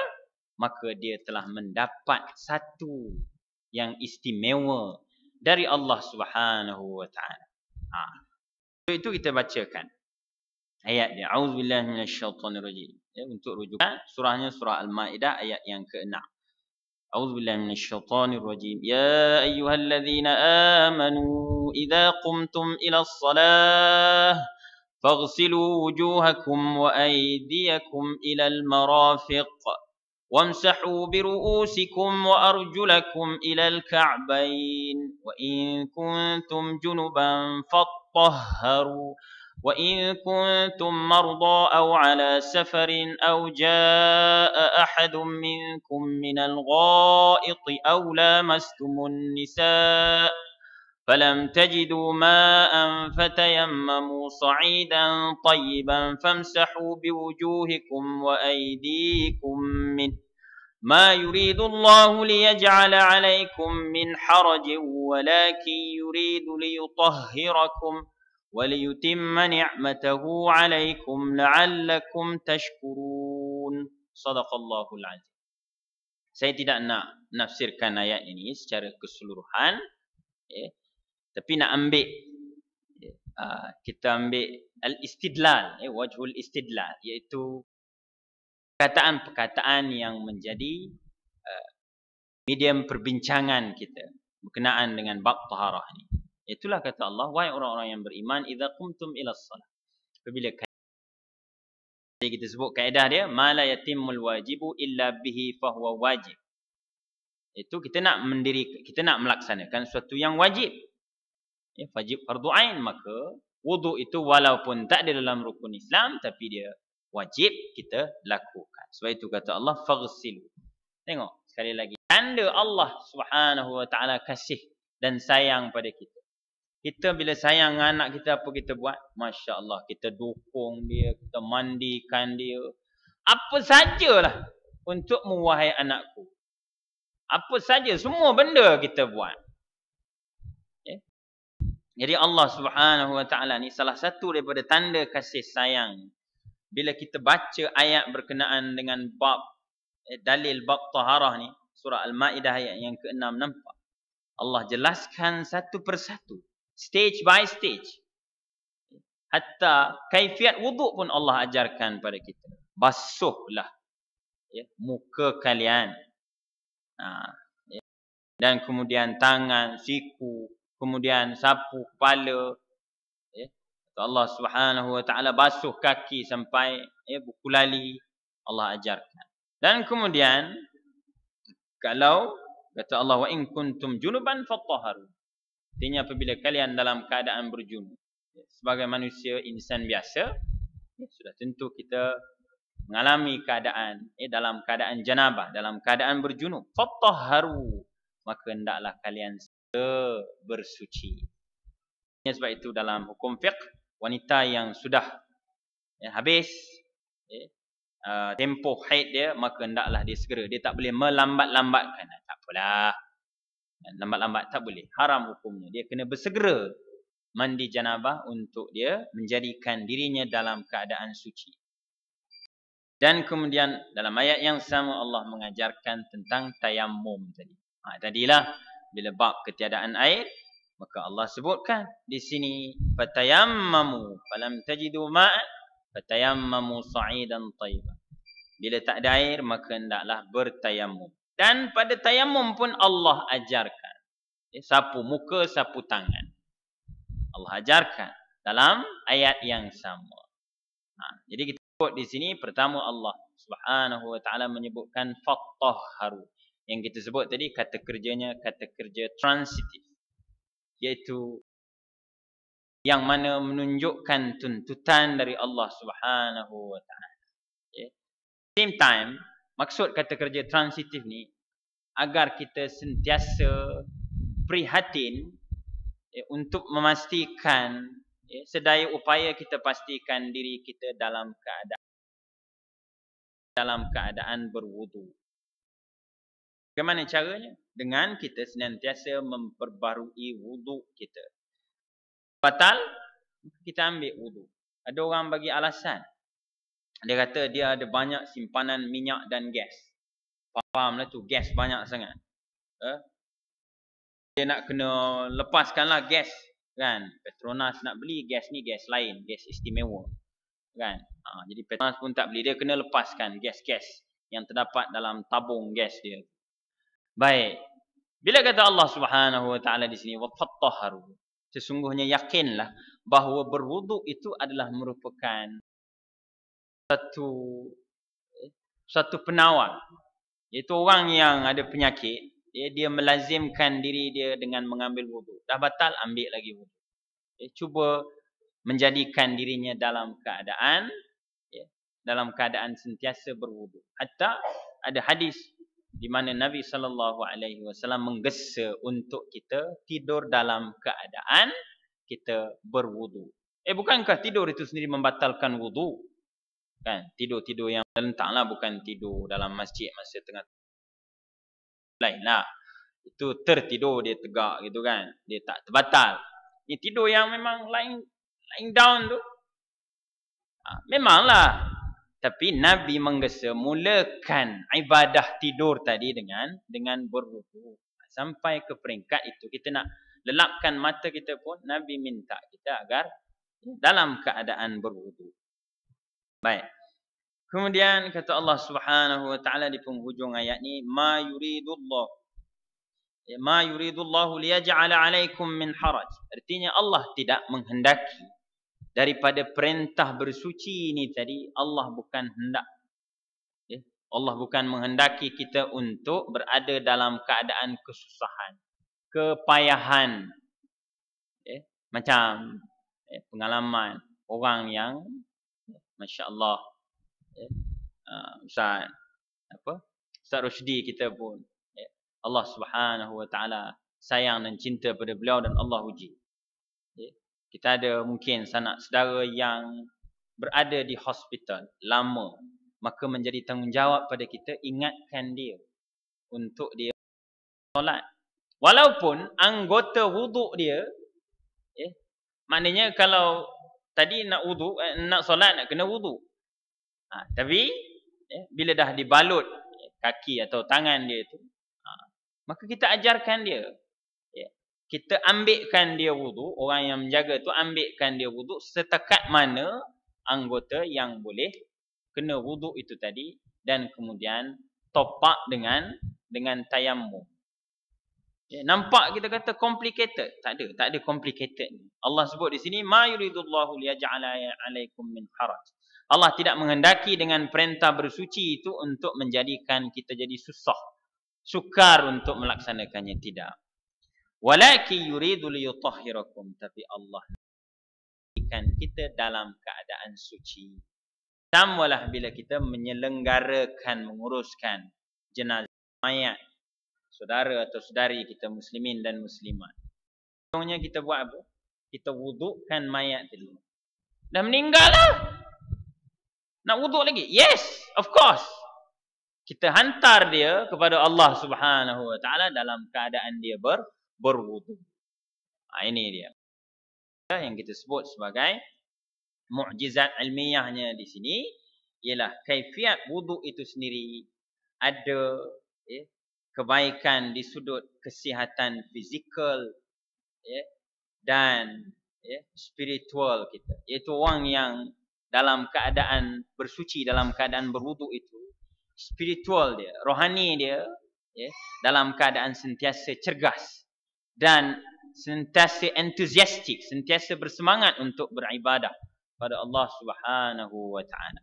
maka dia telah mendapat satu yang istimewa dari Allah Subhanahu wa taala. Itu kita bacakan ayat dia. A'udzubillahi minasyaitonir rajim. Untuk rujukan surahnya surah Al-Maidah ayat yang ke-6. أعوذ بالله من الشيطان الرجيم. يا أيها الذين آمنوا إذا قمتم إلى الصلاة فاغسلوا وجوهكم وأيديكم إلى المرافق وامسحوا برؤوسكم وأرجلكم إلى الكعبين وإن كنتم جنبا فاطهروا وإن كنتم مرضى أو على سفر أو جاء أحد منكم من الغائط أو لامستم النساء فلم تجدوا ماء فتيمموا صعيدا طيبا فامسحوا بوجوهكم وأيديكم منه ما يريد الله ليجعل عليكم من حرج ولكن يريد ليطهركم وليتم نعمته عليكم لعلكم تشكرون. صدق الله العظيم. Saya tidak nak nafsirkan ayat ini secara keseluruhan, tapi nak ambil, kita ambil al-istidlal, wajhul istidlal, iaitu perkataan-perkataan yang menjadi medium perbincangan kita berkenaan dengan bab taharah ni. Itulah kata Allah, wahai orang-orang yang beriman, idza qumtum ila shalah. Apabila kita sebut kaedah dia, ma la yatimmul wajibu illa bihi fahuwa wajib. Itu kita nak melaksanakan sesuatu yang wajib. Wajib fardu ain, maka wudu itu walaupun tak ada dalam rukun Islam, tapi dia wajib kita lakukan. Sebab itu kata Allah, faghsilu. Tengok sekali lagi, tanda Allah Subhanahu wa taala kasih dan sayang pada kita. Kita bila sayang anak kita, apa kita buat? Masya Allah, kita dukung dia, kita mandikan dia, apa sajalah untuk wahai anakku. Apa saja, semua benda kita buat. Jadi Allah Subhanahu wa taala ni salah satu daripada tanda kasih sayang. Bila kita baca ayat berkenaan dengan bab dalil bab taharah ni, surah Al-Maidah ayat yang ke-6, nampak Allah jelaskan satu persatu, stage by stage. Hatta kaifiat wuduk pun Allah ajarkan pada kita. Basuhlah muka kalian, dan kemudian tangan, siku, kemudian sapu kepala. Allah Subhanahu wa taala basuh kaki sampai buku lali, Allah ajarkan. Dan kemudian kalau kata Allah, wa in kuntum junuban fatahharu. Artinya apabila kalian dalam keadaan berjunub, sebagai manusia insan biasa, sudah tentu kita mengalami keadaan dalam keadaan janabah, dalam keadaan berjunub, fatahharu, maka hendaklah kalian bersuci. Sebab itu dalam hukum fiqh, wanita yang sudah habis tempoh haid dia, maka hendaklah dia segera. Dia tak boleh melambat-lambatkan. Tak apalah, lambat-lambat tak boleh, haram hukumnya. Dia kena bersegera mandi janabah untuk dia menjadikan dirinya dalam keadaan suci. Dan kemudian dalam ayat yang sama Allah mengajarkan tentang tayammum tadi. Tadilah bila bab ketiadaan air, maka Allah sebutkan di sini, fatayammamu falam tajidu ma'an fatayammamu sa'idan tayyiban. Bila tak ada air, maka hendaklah bertayammum. Dan pada tayammum pun Allah ajarkan, sapu muka, sapu tangan. Allah ajarkan dalam ayat yang sama. Jadi kita sebut di sini, pertama Allah Subhanahu wa taala menyebutkan fatahharu. Yang kita sebut tadi kata kerjanya kata kerja transitif, iaitu yang mana menunjukkan tuntutan dari Allah Subhanahu wa taala. Same time, maksud kata kerja transitif ni agar kita sentiasa prihatin untuk memastikan, sedaya upaya kita pastikan diri kita dalam keadaan berwudu. Bagaimana caranya? Dengan kita senantiasa memperbarui wudu kita. Batal, kita ambil wudu. Ada orang bagi alasan, dia kata dia ada banyak simpanan minyak dan gas. Fahamlah tu, gas banyak sangat. Dia nak kena lepaskanlah gas, kan? Petronas nak beli gas ni, gas lain, gas istimewa, kan? Jadi Petronas pun tak beli, dia kena lepaskan gas-gas yang terdapat dalam tabung gas dia. Baik. Bila kata Allah Subhanahu wa taala di sini wafattaharu, sesungguhnya yakinlah bahawa berwuduk itu adalah merupakan satu satu penawar. Iaitu orang yang ada penyakit, dia melazimkan diri dia dengan mengambil wuduk. Dah batal, ambil lagi wuduk. Cuba menjadikan dirinya dalam keadaan sentiasa berwuduk. Hatta ada hadis di mana Nabi SAW menggesa untuk kita tidur dalam keadaan kita berwuduk. Bukankah tidur itu sendiri membatalkan wuduk? Kan? Tidur-tidur yang terlentanglah, bukan tidur dalam masjid masa tengah lainlah. Itu tertidur, dia tegak gitu kan. Dia tak terbatal. Ini tidur yang memang lying down tu. Memanglah. Tapi Nabi menggesa mulakan ibadah tidur tadi dengan berwuduk. Sampai ke peringkat itu kita nak lelapkan mata kita pun Nabi minta kita agar dalam keadaan berwuduk. Baik. Kemudian kata Allah Subhanahu wa taala di penghujung ayat ni, ma yuridullahu liyaj'ala 'alaikum min haraj. Artinya Allah tidak menghendaki daripada perintah bersuci ini tadi, Allah bukan hendak, Allah bukan menghendaki kita untuk berada dalam keadaan kesusahan, kepayahan. Macam pengalaman orang yang masya-Allah, Ustaz Rusdi kita pun, Allah Subhanahu wa taala sayang dan cinta pada beliau dan Allah uji. Kita ada mungkin sanak saudara yang berada di hospital lama, maka menjadi tanggungjawab pada kita ingatkan dia untuk dia solat. Walaupun anggota wuduk dia, maknanya kalau tadi nak wuduk, nak solat nak kena wuduk. Tapi bila dah dibalut kaki atau tangan dia tu, maka kita ajarkan dia. Kita ambilkan dia wuduk, orang yang menjaga tu ambilkan dia wuduk setakat mana anggota yang boleh kena wuduk itu tadi, dan kemudian topak dengan tayammum. Nampak kita kata complicated? Tak ada complicated. Allah sebut di sini ma yuridullahu liyaj'ala 'alaikum min haraj. Allah tidak menghendaki dengan perintah bersuci itu untuk menjadikan kita jadi susah, sukar untuk melaksanakannya, tidak. Walakin yuridu liyutahhirakum, tapi Allah menjadikan kita dalam keadaan suci. Samalah bila kita menyelenggarakan, menguruskan jenazah mayat saudara atau saudari kita muslimin dan muslimat. Contohnya kita buat apa? Kita wudukkan mayat dulu. Dah meninggal lah, nak wuduk lagi? Yes, of course. Kita hantar dia kepada Allah Subhanahu wa taala dalam keadaan dia berwuduk. Ini dia yang kita sebut sebagai mukjizat ilmiahnya di sini, ialah kaifiat wuduk itu sendiri ada kebaikan di sudut kesihatan fizikal dan spiritual kita. Iaitu orang yang dalam keadaan bersuci, dalam keadaan berwuduk itu, spiritual dia, rohani dia, dalam keadaan sentiasa cergas dan sentiasa entusiastik, sentiasa bersemangat untuk beribadah pada Allah Subhanahu wa taala.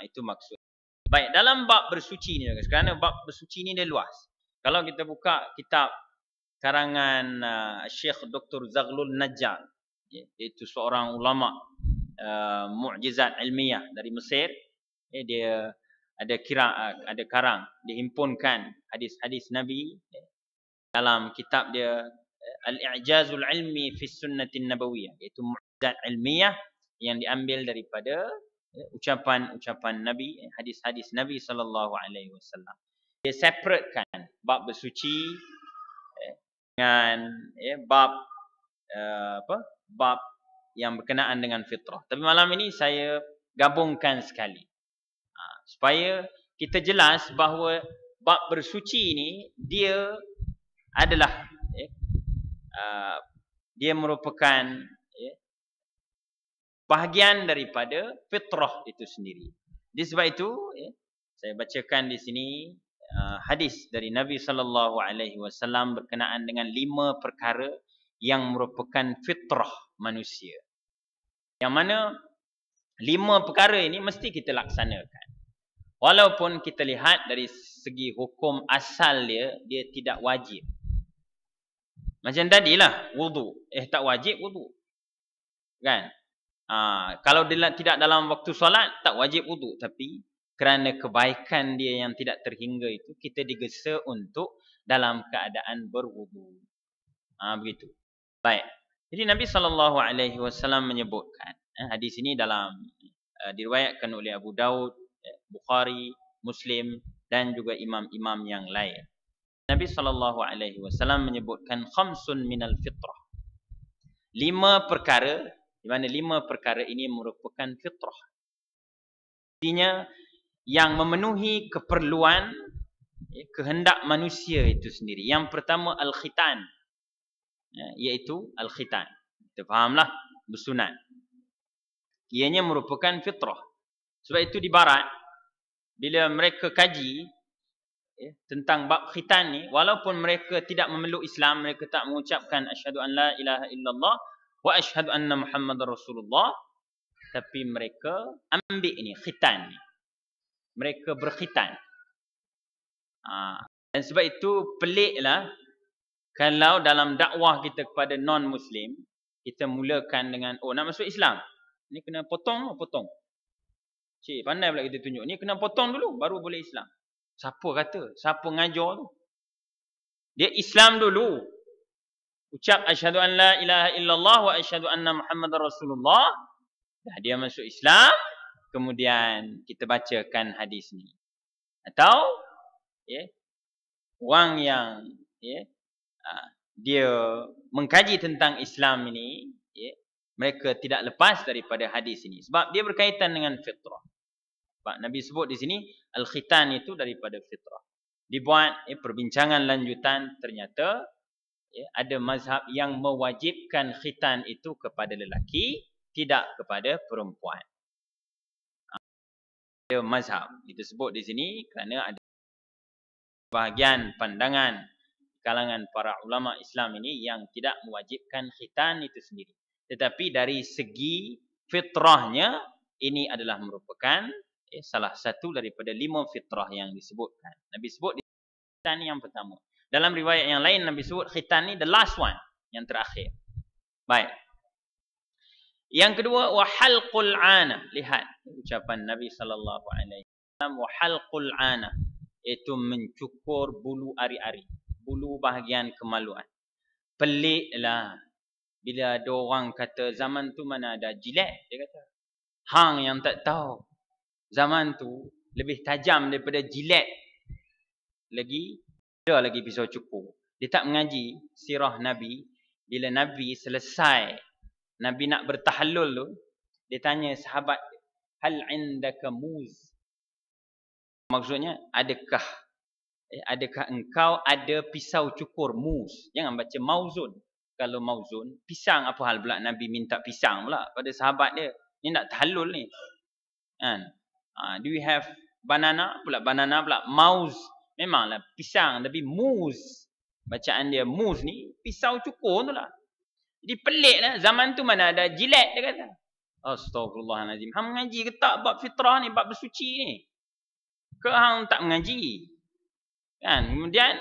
Itu maksud. Baik, dalam bab bersuci ni, kerana bab bersuci ni dia luas. Kalau kita buka kitab karangan Syekh Dr. Zaghlul Najjar, iaitu seorang ulama mukjizat ilmiah dari Mesir, dia ada karang, dihimpunkan hadis-hadis Nabi dalam kitab dia Al-I'jazul Ilmi fi Sunnatin Nabawiyah, iaitu mukjizat ilmiah yang diambil daripada ucapan-ucapan Nabi, hadis-hadis Nabi sallallahu alaihi wasallam. Dia separatekan bab bersuci dengan bab bab yang berkenaan dengan fitrah. Tapi malam ini saya gabungkan sekali, supaya kita jelas bahawa bab bersuci ini dia adalah dia merupakan bahagian daripada fitrah itu sendiri. Di sebab itu saya bacakan di sini hadis dari Nabi sallallahu alaihi wasallam berkenaan dengan 5 perkara yang merupakan fitrah manusia. Yang mana 5 perkara ini mesti kita laksanakan. Walaupun kita lihat dari segi hukum asal dia tidak wajib. Macam tadilah wudu, tak wajib wudu. Kan? Kalau dia tidak dalam waktu solat tak wajib wudu, tapi kerana kebaikan dia yang tidak terhingga itu kita digesa untuk dalam keadaan berwudu. Begitu. Baik. Jadi Nabi sallallahu alaihi wasallam menyebutkan hadis ini dalam diriwayatkan oleh Abu Daud, Bukhari, Muslim dan juga imam-imam yang lain. Nabi sallallahu alaihi wasallam menyebutkan khamsun minal fitrah. 5 perkara, di mana 5 perkara ini merupakan fitrah. Artinya yang memenuhi keperluan kehendak manusia itu sendiri. Yang pertama al-khitan, iaitu al-khitan. Kita fahamlah bersunat. Ianya merupakan fitrah. Sebab itu di barat bila mereka kaji tentang bab khitan ni, walaupun mereka tidak memeluk Islam, mereka tak mengucapkan asyhadu an la ilaha illallah wa asyhadu anna Muhammadar Rasulullah, tapi mereka ambil ini khitan ni. Mereka berkhitan. Dan sebab itu peliklah kalau dalam dakwah kita kepada non-Muslim, kita mulakan dengan, nak masuk Islam, ni kena potong. Cik, pandai pula kita tunjuk. Ni kena potong dulu, baru boleh Islam. Siapa kata? Siapa ngajar tu? Dia Islam dulu. Ucap asyhadu an la ilaha illallah wa asyhadu anna Muhammadar Rasulullah. Dah dia masuk Islam, kemudian kita bacakan hadis ni. Atau orang yang dia mengkaji tentang Islam ini, mereka tidak lepas daripada hadis ini sebab dia berkaitan dengan fitrah. Sebab Nabi sebut di sini al-khitan itu daripada fitrah. Dibuat perbincangan lanjutan, ternyata ada mazhab yang mewajibkan khitan itu kepada lelaki, tidak kepada perempuan. Ada mazhab kita sebut di sini kerana ada bahagian pandangan kalangan para ulama Islam ini yang tidak mewajibkan khitan itu sendiri. Tetapi dari segi fitrahnya, ini adalah merupakan salah satu daripada 5 fitrah yang disebutkan. Nabi sebut di khitan yang pertama. Dalam riwayat yang lain Nabi sebut khitan ni the last one, yang terakhir. Baik. Yang kedua, wa halqul ana. Lihat ucapan Nabi sallallahu alaihi wasallam, wa halqul ana, iaitu mencukur bulu ari-ari, bulu bahagian kemaluan. Peliklah bila ada orang kata zaman tu mana ada jilet, dia kata. Hang yang tak tahu. Zaman tu lebih tajam daripada jilet. Ada lagi pisau cukur. Dia tak mengaji sirah Nabi. Bila Nabi selesai, Nabi nak bertahallul tu, dia tanya sahabat, hal indaka muz? Maksudnya, adakah engkau ada pisau cukur muz? Jangan baca mauzun. Kalau mauzun, pisang, apa hal pula Nabi minta pisang pula pada sahabat dia? Ni nak tahallul ni. Kan? Do you have banana? Banana pula. Mauz. Memanglah pisang, tapi muz. Bacaan dia muz ni, pisau cukur tu lah. Jadi pelik lah. Zaman tu mana ada jilet, dia kata. Astaghfirullahaladzim. Hang mengaji ke tak bab fitrah ni, bab bersuci ni? Ke hang tak mengaji? Kan? Kemudian,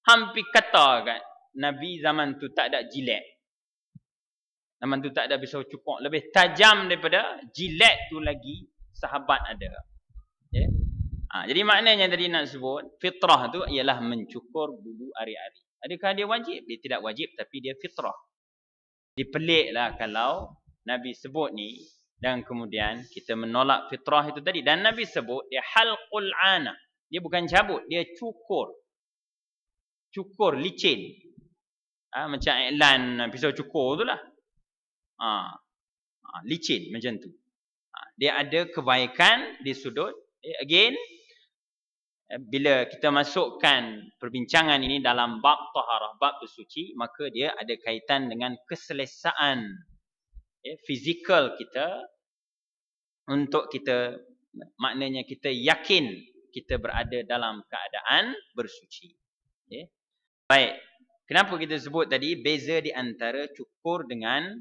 hampir kata kan, Nabi zaman tu tak ada jilet. Zaman tu tak ada pisau cukur. Lebih tajam daripada jilet tu lagi sahabat ada. Jadi maknanya tadi nak sebut, fitrah tu ialah mencukur bulu ari-ari. Adakah dia wajib? Dia tidak wajib, tapi dia fitrah. Dipeliklah kalau Nabi sebut ni dan kemudian kita menolak fitrah itu tadi. Dan Nabi sebut dia halqul ana. Dia bukan cabut, dia cukur. Cukur, licin. Macam iklan pisau cukur tu lah. Licin macam tu. Dia ada kebaikan di sudut. Again, bila kita masukkan perbincangan ini dalam bab taharah, bab bersuci, maka dia ada kaitan dengan keselesaan fizikal kita, untuk kita, maknanya kita yakin kita berada dalam keadaan bersuci. Okay. Baik. Kenapa kita sebut tadi beza di antara cukur dengan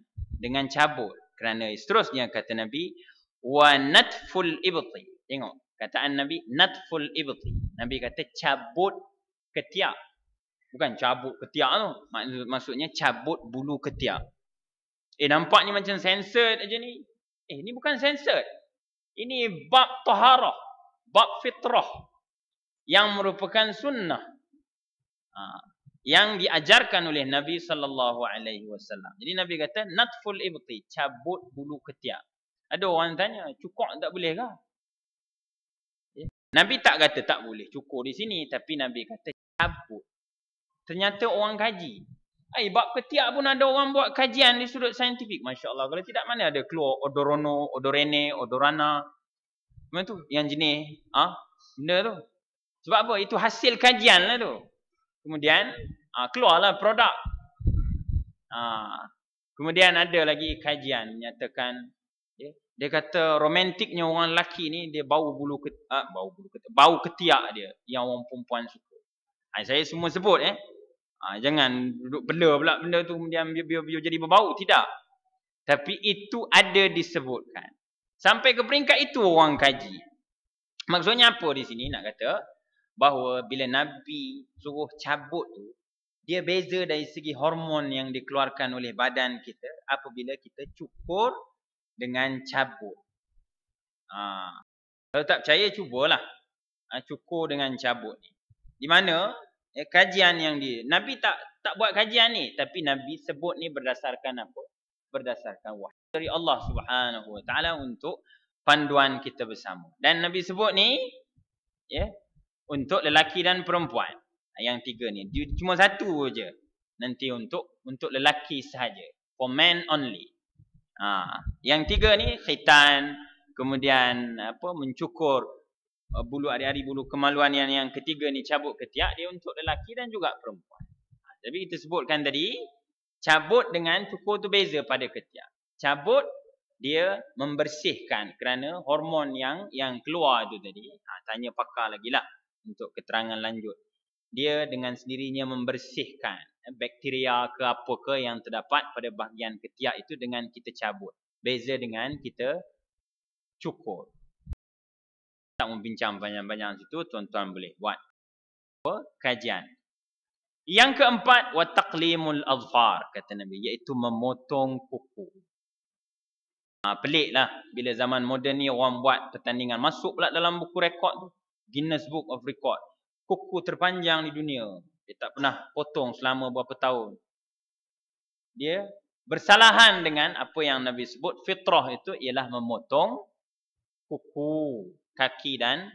cabut? Kerana seterusnya kata Nabi, wa natful ibti. Tengok kataan Nabi, natful ibti. Nabi kata cabut ketiak. Bukan cabut ketiak tu. Maksudnya cabut bulu ketiak. Nampak ni macam censored aja ni. Ni bukan censored. Ini bab taharah, bab fitrah yang merupakan sunnah. Yang diajarkan oleh Nabi sallallahu alaihi wasallam. Jadi Nabi kata natful ibti, cabut bulu ketiak. Ada orang tanya, cukur tak boleh ke? Nabi tak kata tak boleh cukur di sini, tapi Nabi kata cabut. Ternyata orang kaji. Bab ketiak pun ada orang buat kajian di sudut saintifik. Masya-Allah. Kalau tidak mana ada keluar odorono, odorene, odorana. Macam tu yang jenis benda tu. Sebab apa? Itu hasil kajian lah tu. Kemudian keluarlah produk. Kemudian ada lagi kajian menyatakan dia kata romantiknya orang lelaki ni dia bau ketiak dia yang orang perempuan suka. Saya semua sebut jangan duduk bela pula benda tu kemudian biar jadi berbau, tidak. Tapi itu ada disebutkan. Sampai ke peringkat itu orang kaji. Maksudnya apa di sini nak kata bahawa bila Nabi suruh cabut tu, dia beza dari segi hormon yang dikeluarkan oleh badan kita apabila kita cukur dengan cabut. Kalau tak percaya cubalah cukur dengan cabut ni. Di mana kajian yang Nabi tak buat kajian ni, tapi Nabi sebut ni berdasarkan apa? Berdasarkan wahyu dari Allah Subhanahu wa taala untuk panduan kita bersama. Dan Nabi sebut ni untuk lelaki dan perempuan. Yang tiga ni cuma satu je nanti untuk lelaki sahaja, for men only. Yang tiga ni khitan, kemudian mencukur bulu ari-ari, bulu kemaluan. Yang ketiga ni cabut ketiak, dia untuk lelaki dan juga perempuan. Tapi kita sebutkan tadi cabut dengan cukur tu beza pada ketiak. Cabut dia membersihkan kerana hormon yang keluar tu tadi. Tanya pakar lagi lah untuk keterangan lanjut. Dia dengan sendirinya membersihkan bakteria ke apa ke yang terdapat pada bahagian ketiak itu dengan kita cabut. Beza dengan kita cukur. Tak membincang banyak-banyak situ, tuan-tuan boleh buat kajian. Yang keempat, wa taqlimul azfar, kata Nabi, iaitu memotong kuku. Peliklah bila zaman moden ni orang buat pertandingan, masuk pula dalam buku rekod tu, Guinness Book of Record. Kuku terpanjang di dunia. Dia tak pernah potong selama berapa tahun. Dia bersalahan dengan apa yang Nabi sebut fitrah itu ialah memotong kuku, kaki dan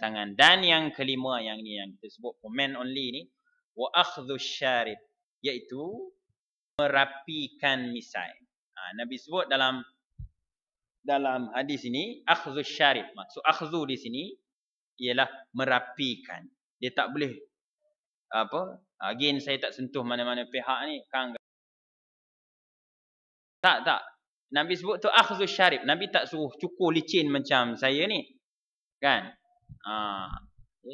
tangan. Dan yang kelima yang ni yang kita sebut for men only ni, wa akhdhu syarib, iaitu merapikan misai. Nabi sebut dalam hadis ini akhdhu syarib. Maksud akhdhu di sini ialah merapikan. Dia tak boleh again saya tak sentuh mana-mana pihak ni tak. Nabi sebut tu akhdhu syarib. Nabi tak suruh cukur licin macam saya ni. Kan?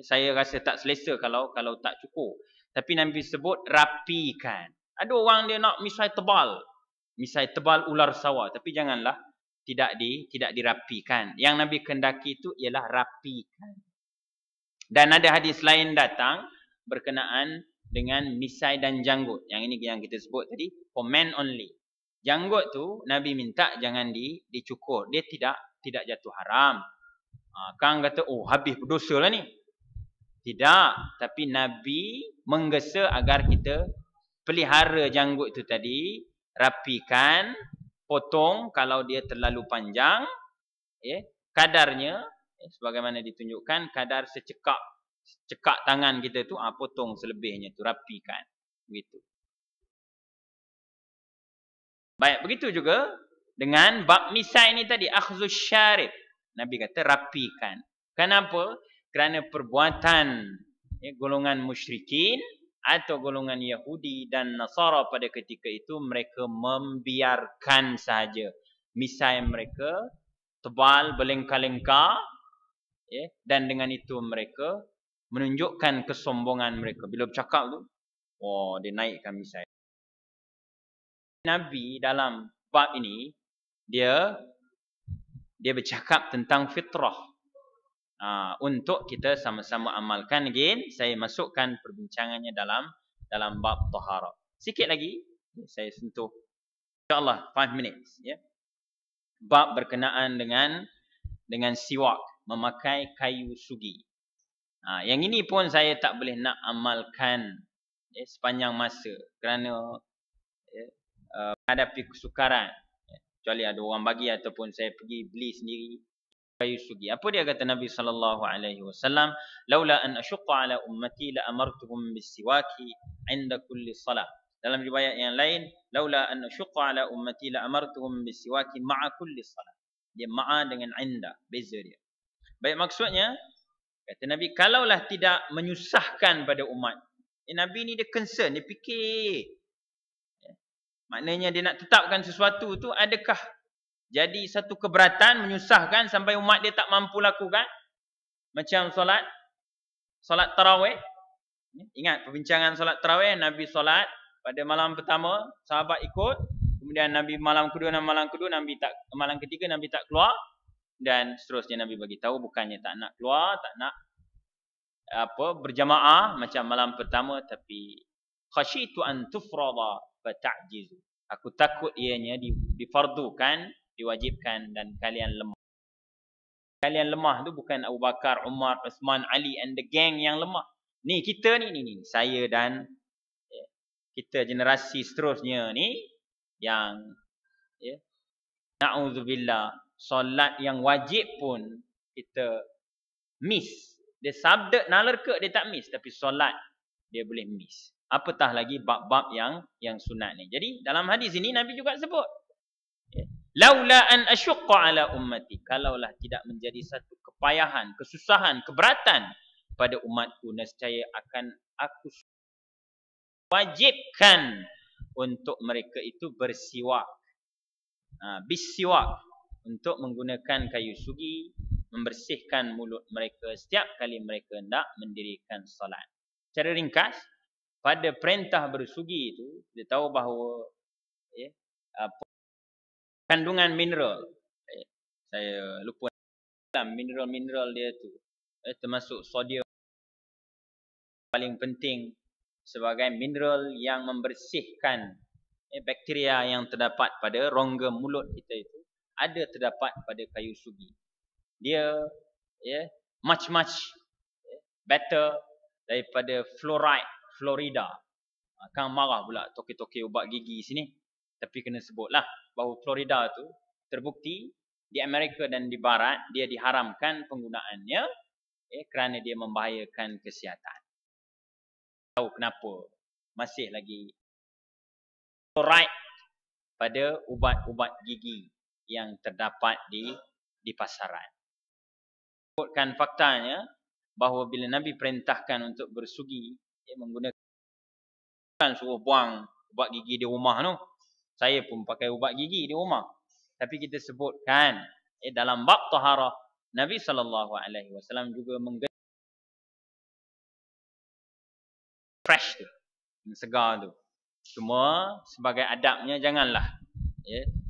Saya rasa tak selesa kalau tak cukur. Tapi Nabi sebut rapikan. Ada orang dia nak misai tebal ular sawah, tapi janganlah tidak dirapikan. Yang Nabi kendaki itu ialah rapikan. Dan ada hadis lain datang berkenaan dengan misai dan janggut. Yang ini yang kita sebut tadi for men only. Janggut tu Nabi minta jangan dicukur. Dia tidak jatuh haram. Kang kata habis berdosa lah ni. Tidak, tapi Nabi menggesa agar kita pelihara janggut tu tadi, rapikan, potong kalau dia terlalu panjang, kadarnya sebagaimana ditunjukkan, kadar secekak tangan kita tu, potong selebihnya tu, rapikan. Begitu. Baik, begitu juga dengan bab misai ni tadi, akhzus syarib. Nabi kata rapikan. Kenapa? Kerana perbuatan golongan musyrikin atau golongan Yahudi dan Nasara pada ketika itu, mereka membiarkan sahaja misai mereka tebal, berlengkar-lengkar, dan dengan itu mereka menunjukkan kesombongan mereka. Bila bercakap tu, dia naikkan misai. Nabi dalam bab ini dia bercakap tentang fitrah. Untuk kita sama-sama amalkan. Again, saya masukkan perbincangannya dalam bab taharah. Sikit lagi saya sentuh, insya-Allah 5 minutes, bab berkenaan dengan siwak, memakai kayu sugi. Yang ini pun saya tak boleh nak amalkan sepanjang masa kerana menghadapi kesukaran, kecuali ada orang bagi ataupun saya pergi beli sendiri kayu sugi. Apa dia kata Nabi sallallahu alaihi wasallam? Laula an asyqa ala ummati la amartuhum bisiwaki 'inda kulli salah. Dalam riwayat yang lain, laula an asyqa ala ummati la amartuhum bisiwaki ma'a kulli salah. Dia ma'a dengan 'inda, beza dia. Baik, maksudnya kata Nabi, kalaulah tidak menyusahkan pada umat. Nabi ni dia concern, dia fikir. Maknanya dia nak tetapkan sesuatu tu, adakah jadi satu keberatan menyusahkan sampai umat dia tak mampu lakukan? Macam solat tarawih. Ingat perbincangan solat tarawih, Nabi solat pada malam pertama, sahabat ikut. Kemudian Nabi malam kedua, malam ketiga Nabi tak keluar. Dan seterusnya Nabi bagi tahu bukannya tak nak keluar, tak nak berjamaah macam malam pertama, tapi khasyitu an tufrada fata'jizu. Aku takut ianya difardukan, diwajibkan dan kalian lemah. Kalian lemah tu bukan Abu Bakar, Umar, Uthman, Ali and the gang yang lemah. Ni kita ni saya dan kita generasi seterusnya ni yang na'udzubillah, solat yang wajib pun kita miss. Dia sabda nalarka dia tak miss, tapi solat dia boleh miss. Apatah lagi bab-bab yang sunat ni. Jadi dalam hadis ini Nabi juga sebut, laula an asyqa ala ummati, kalaulah tidak menjadi satu kepayahan, kesusahan, keberatan pada umatku, nescaya akan aku wajibkan untuk mereka itu bersiwak. Bisiwak, untuk menggunakan kayu sugi, membersihkan mulut mereka setiap kali mereka hendak mendirikan salat. Secara ringkas, pada perintah bersugi itu, dia tahu bahawa kandungan mineral, saya lupa mineral dia tu, termasuk sodium, paling penting sebagai mineral yang membersihkan bakteria yang terdapat pada rongga mulut kita itu, ada terdapat pada kayu sugi. Dia much better daripada Florida. Kang marah pula toke-toke ubat gigi sini. Tapi kena sebutlah bahawa Florida tu terbukti di Amerika dan di Barat dia diharamkan penggunaannya kerana dia membahayakan kesihatan. Tahu kenapa masih lagi fluoride pada ubat-ubat gigi yang terdapat di pasaran. Sebutkan faktanya bahawa bila Nabi perintahkan untuk bersugi, menggunakan, suruh buang ubat gigi di rumah tu. Saya pun pakai ubat gigi di rumah. Tapi kita sebutkan dalam bab taharah, Nabi SAW juga menggunakan fresh tu, yang segar tu. Cuma sebagai adabnya janganlah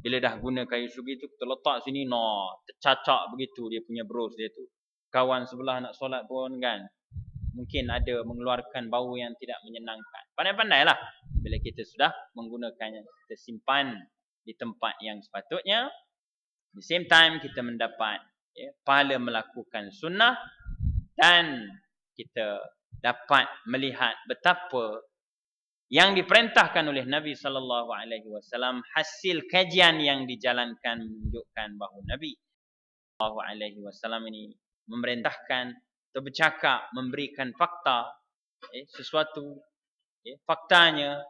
bila dah guna kayu sugi tu kita letak sini, tercacak begitu dia punya bros dia tu. Kawan sebelah nak solat pun kan, mungkin ada mengeluarkan bau yang tidak menyenangkan. Pandai-pandailah bila kita sudah menggunakannya, kita simpan di tempat yang sepatutnya. At the same time kita mendapat pahala melakukan sunnah, dan kita dapat melihat betapa yang diperintahkan oleh Nabi SAW, hasil kajian yang dijalankan menunjukkan bahawa Nabi SAW ini memerintahkan atau bercakap, memberikan fakta, sesuatu faktanya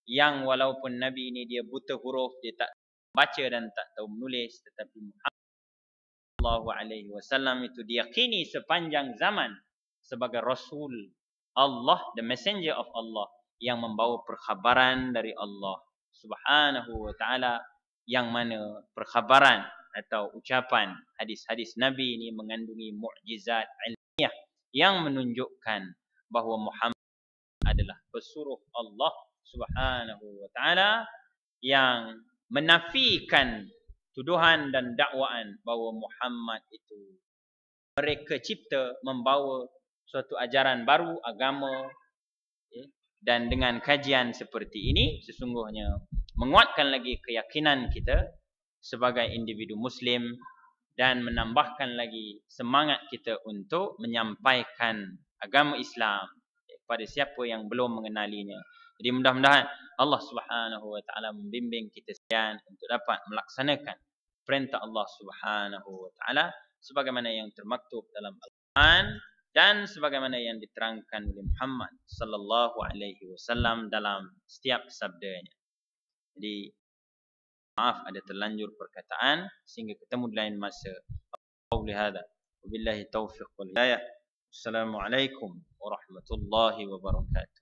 yang walaupun Nabi ini dia buta huruf, dia tak baca dan tak tahu menulis, tetapi Muhammad SAW itu diyakini sepanjang zaman sebagai Rasul Allah, the messenger of Allah, yang membawa perkhabaran dari Allah Subhanahu wa ta'ala, yang mana perkhabaran atau ucapan hadis-hadis Nabi ini mengandungi mukjizat ilmiah yang menunjukkan bahawa Muhammad adalah pesuruh Allah Subhanahu wa taala, yang menafikan tuduhan dan dakwaan bahawa Muhammad itu mereka cipta membawa suatu ajaran baru, agama, dan dengan kajian seperti ini sesungguhnya menguatkan lagi keyakinan kita sebagai individu muslim dan menambahkan lagi semangat kita untuk menyampaikan agama Islam kepada siapa yang belum mengenalinya. Jadi mudah-mudahan Allah Subhanahu wa taala membimbing kita sekalian untuk dapat melaksanakan perintah Allah Subhanahu wa taala sebagaimana yang termaktub dalam Al-Quran dan sebagaimana yang diterangkan oleh Muhammad sallallahu alaihi wasallam dalam setiap sabdanya. Jadi maaf ada terlanjur perkataan sehingga ketemu di lain masa. Qauli hadza wabillahi taufiq wal hidayah. Assalamualaikum warahmatullahi wabarakatuh.